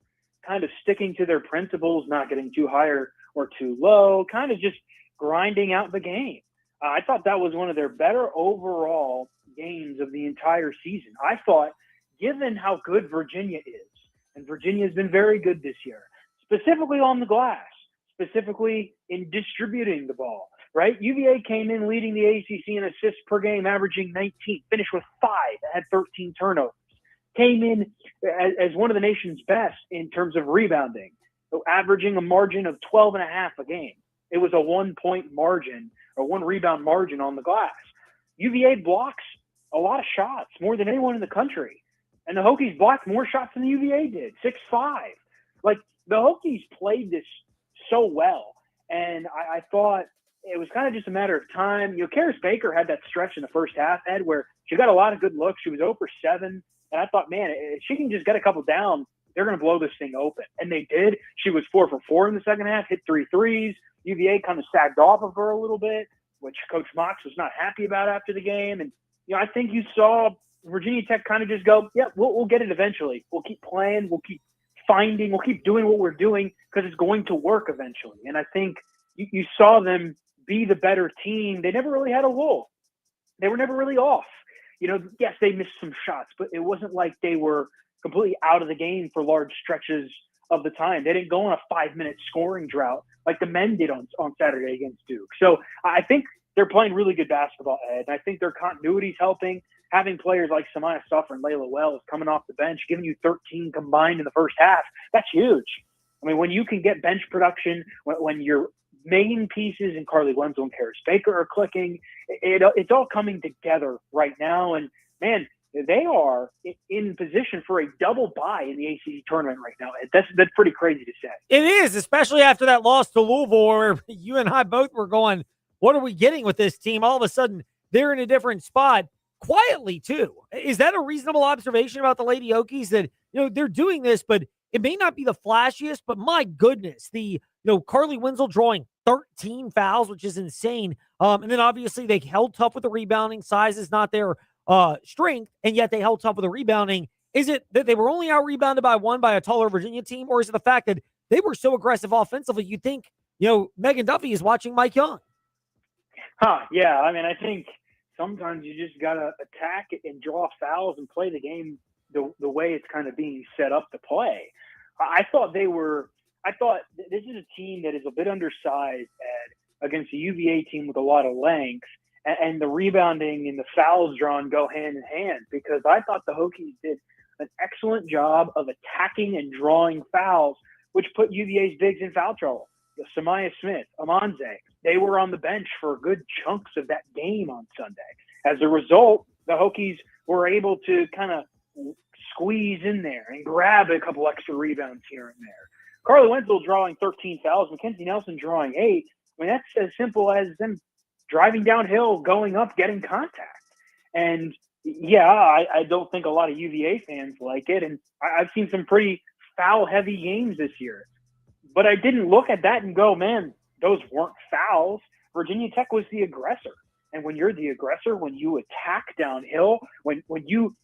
kind of sticking to their principles, not getting too high or too low, kind of just grinding out the game. I thought that was one of their better overall games of the entire season. I thought, given how good Virginia is, and Virginia has been very good this year, specifically on the glass, specifically in distributing the ball, right? UVA came in leading the ACC in assists per game, averaging 19, finished with 5, had 13 turnovers. Came in as one of the nation's best in terms of rebounding, averaging a margin of 12.5 a game. It was a 1-point margin or 1 rebound margin on the glass. UVA blocks a lot of shots, more than anyone in the country. And the Hokies blocked more shots than the UVA did, 6-5. Like, the Hokies played this so well. And I thought it was kind of just a matter of time. Karis Baker had that stretch in the first half, Ed, where she got a lot of good looks. She was 0 for 7. And I thought, man, if she can just get a couple down, they're going to blow this thing open. And they did. She was 4 for 4 in the second half, hit 3 threes. UVA kind of sagged off of her a little bit, which Coach Mox was not happy about after the game. And, I think you saw Virginia Tech kind of just go, yeah, we'll get it eventually. We'll keep playing. We'll keep finding. We'll keep doing what we're doing because it's going to work eventually. And I think you saw them be the better team. They never really had a lull. They were never really off. Yes, they missed some shots, but it wasn't like they were completely out of the game for large stretches of the time. They didn't go on a 5-minute scoring drought like the men did on Saturday against Duke. So I think they're playing really good basketball, Ed. And I think their continuity is helping. Having players like Samaya Suffer and Layla Wells coming off the bench, giving you 13 combined in the first half, that's huge. I mean, when you can get bench production, when your main pieces in Carly Wenzel and Karis Baker are clicking, it's all coming together right now. And, man, they are in position for a double bye in the ACC tournament right now. That's pretty crazy to say. It is, especially after that loss to Louisville where you and I both were going, what are we getting with this team? All of a sudden, they're in a different spot. Quietly, too. Is that a reasonable observation about the Lady Okies that, they're doing this, but it may not be the flashiest, but my goodness, Carly Wenzel drawing 13 fouls, which is insane. And then obviously they held tough with the rebounding. Size is not their strength, and yet they held tough with the rebounding. Is it that they were only out-rebounded by a taller Virginia team, or is it the fact that they were so aggressive offensively, you'd think, Megan Duffy is watching Mike Young? Yeah, I mean, I think sometimes you just got to attack it and draw fouls and play the game the way it's kind of being set up to play. I thought this is a team that is a bit undersized against a UVA team with a lot of length, and the rebounding and the fouls drawn go hand in hand, because I thought the Hokies did an excellent job of attacking and drawing fouls, which put UVA's bigs in foul trouble. Samaya Smith, Amanze, they were on the bench for good chunks of that game on Sunday. As a result, the Hokies were able to kind of squeeze in there and grab a couple extra rebounds here and there. Carly Wenzel drawing 13 fouls, Mackenzie Nelson drawing 8. I mean, that's as simple as them driving downhill, going up, getting contact. And, yeah, I don't think a lot of UVA fans like it, and I've seen some pretty foul-heavy games this year. But I didn't look at that and go, man, those weren't fouls. Virginia Tech was the aggressor. And when you're the aggressor, when you attack downhill, when you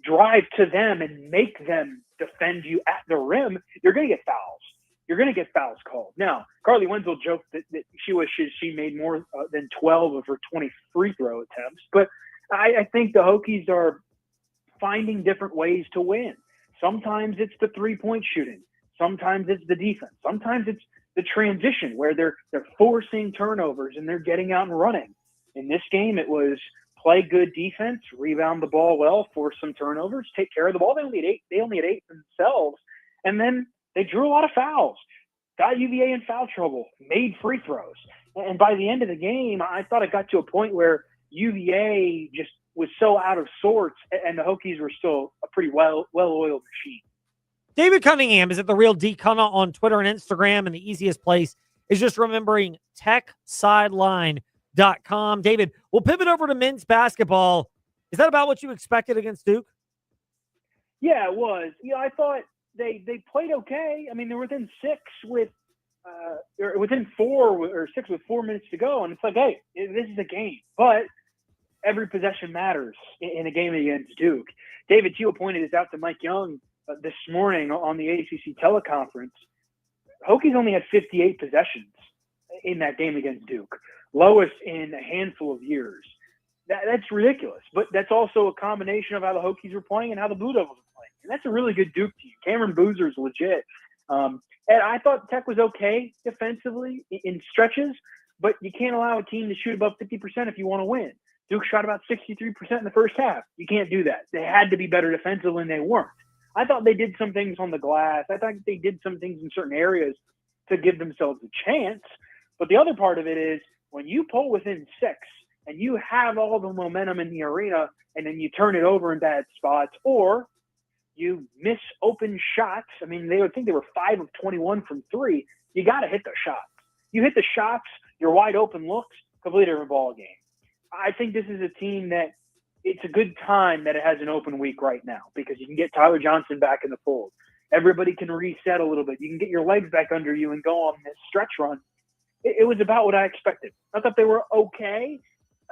drive to them and make them defend you at the rim, you're going to get fouls. You're going to get fouls called. Now, Carly Wenzel joked that she wishes she made more than 12 of her 20 free throw attempts. But I think the Hokies are finding different ways to win. Sometimes it's the three-point shooting. Sometimes it's the defense. Sometimes it's the transition where they're forcing turnovers and they're getting out and running. In this game, it was play good defense, rebound the ball well, force some turnovers, take care of the ball. They only had 8 themselves, and then they drew a lot of fouls, got UVA in foul trouble, made free throws. And by the end of the game, I thought it got to a point where UVA just was so out of sorts, and the Hokies were still a pretty well-oiled machine. David Cunningham is at the Real D Cunna on Twitter and Instagram, and the easiest place is just remembering techsideline.com. David, we'll pivot over to men's basketball. Is that about what you expected against Duke? Yeah, it was. I thought they played okay. I mean, they were within 6 with or within 4 or 6 with 4 minutes to go, and it's like, hey, this is a game. But every possession matters in a game against Duke. David Teal pointed this out to Mike Young this morning on the ACC teleconference. Hokies only had 58 possessions in that game against Duke, lowest in a handful of years. That's ridiculous, but that's also a combination of how the Hokies were playing and how the Blue Devils were playing. And that's a really good Duke team. Cameron Boozer's legit. And I thought Tech was okay defensively in stretches, but you can't allow a team to shoot above 50% if you want to win. Duke shot about 63% in the first half. You can't do that. They had to be better defensively, and they weren't. I thought they did some things on the glass. I thought they did some things in certain areas to give themselves a chance. But the other part of it is when you pull within 6 and you have all the momentum in the arena and then you turn it over in bad spots or you miss open shots. I mean, they would think they were 5 of 21 from 3. You got to hit the shots. You hit the shots, your wide open looks, complete different ball game. I think this is a team that it's a good time that it has an open week right now because you can get Tyler Johnson back in the fold. Everybody can reset a little bit. You can get your legs back under you and go on this stretch run. It was about what I expected. I thought they were okay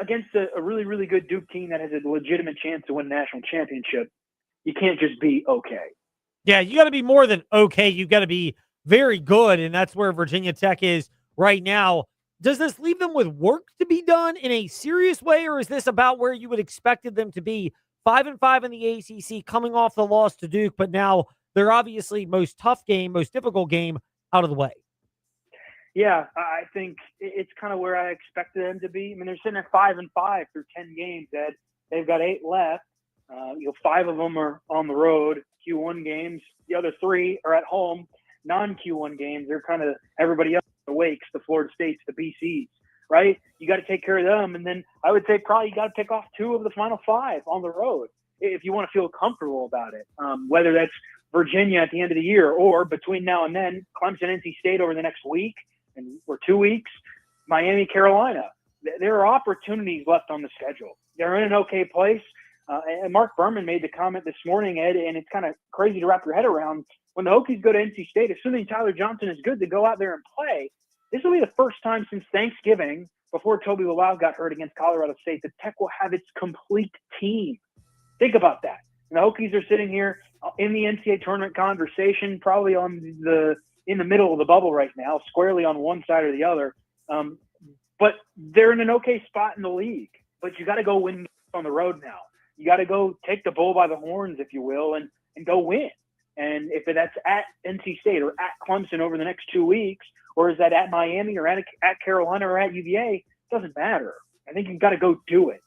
against a really, really good Duke team that has a legitimate chance to win a national championship. You can't just be okay. Yeah, you got to be more than okay. You got to be very good, and that's where Virginia Tech is right now. Does this leave them with work to be done in a serious way, or is this about where you would expected them to be 5-5 in the ACC, coming off the loss to Duke, but now they're obviously most difficult game out of the way. Yeah, I think it's kind of where I expected them to be. I mean, they're sitting at 5-5 through 10 games. Ed. They've got 8 left. 5 of them are on the road, Q1 games. The other 3 are at home, non-Q1 games. They're kind of everybody else, the Wakes, the Florida States, the BCs, right? You got to take care of them. And then I would say probably you got to pick off 2 of the final 5 on the road if you want to feel comfortable about it, whether that's Virginia at the end of the year or between now and then, Clemson, NC State over the next week or 2 weeks, Miami, Carolina. There are opportunities left on the schedule. They're in an okay place. And Mark Berman made the comment this morning, Ed, and it's kind of crazy to wrap your head around. When the Hokies go to NC State, assuming Tyler Johnson is good to go out there and play, this will be the first time since Thanksgiving, before Toby Willow got hurt against Colorado State, that Tech will have its complete team. Think about that. And the Hokies are sitting here in the NCAA tournament conversation, probably in the middle of the bubble right now, squarely on one side or the other. But they're in an okay spot in the league. But you got to go win on the road now. You got to go take the bull by the horns, if you will, and go win. And if that's at NC State or at Clemson over the next 2 weeks, or is that at Miami or at Carolina or at UVA, it doesn't matter. I think you've got to go do it.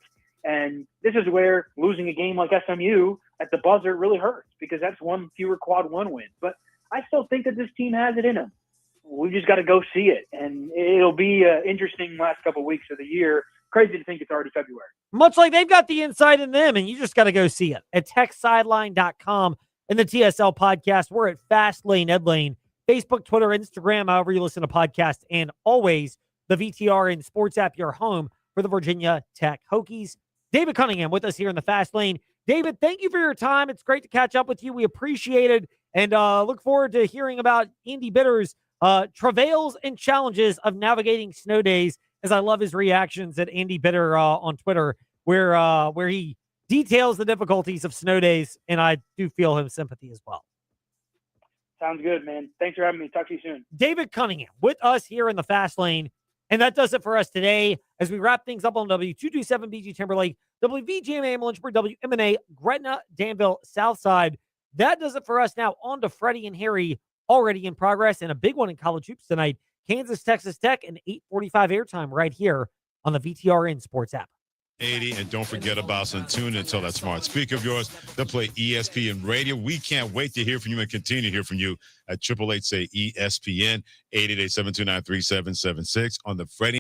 And this is where losing a game like SMU at the buzzer really hurts, because that's one fewer quad one win. But I still think that this team has it in them. We just got to go see it. And it'll be an interesting last couple of weeks of the year. Crazy to think it's already February. Much like they've got the insight in them, and you just got to go see it at techsideline.com and the TSL podcast. We're at Fastlane, Ed Lane, Facebook, Twitter, Instagram, however you listen to podcasts, and always the VTRN Sports app, your home for the Virginia Tech Hokies. David Cunningham with us here in the Fast Lane. David, thank you for your time. It's great to catch up with you. We appreciate it, and look forward to hearing about Andy Bitter's travails and challenges of navigating snow days, as I love his reactions at Andy Bitter on Twitter, where he details the difficulties of snow days, and I do feel him sympathy as well. Sounds good, man. Thanks for having me. Talk to you soon. David Cunningham with us here in the Fast Lane. And that does it for us today as we wrap things up on W227 BG Timberlake, WVGMA Lynchburg, WMNA Gretna, Danville, Southside. That does it for us. Now on to Freddie and Harry, already in progress, and a big one in college hoops tonight. Kansas, Texas Tech, and 8:45 airtime right here on the VTRN Sports app. 80, and don't forget about us and tune in until that smart speaker of yours. They'll play ESPN Radio. We can't wait to hear from you and continue to hear from you at 888 say ESPN 888-729-3776 on the Freddie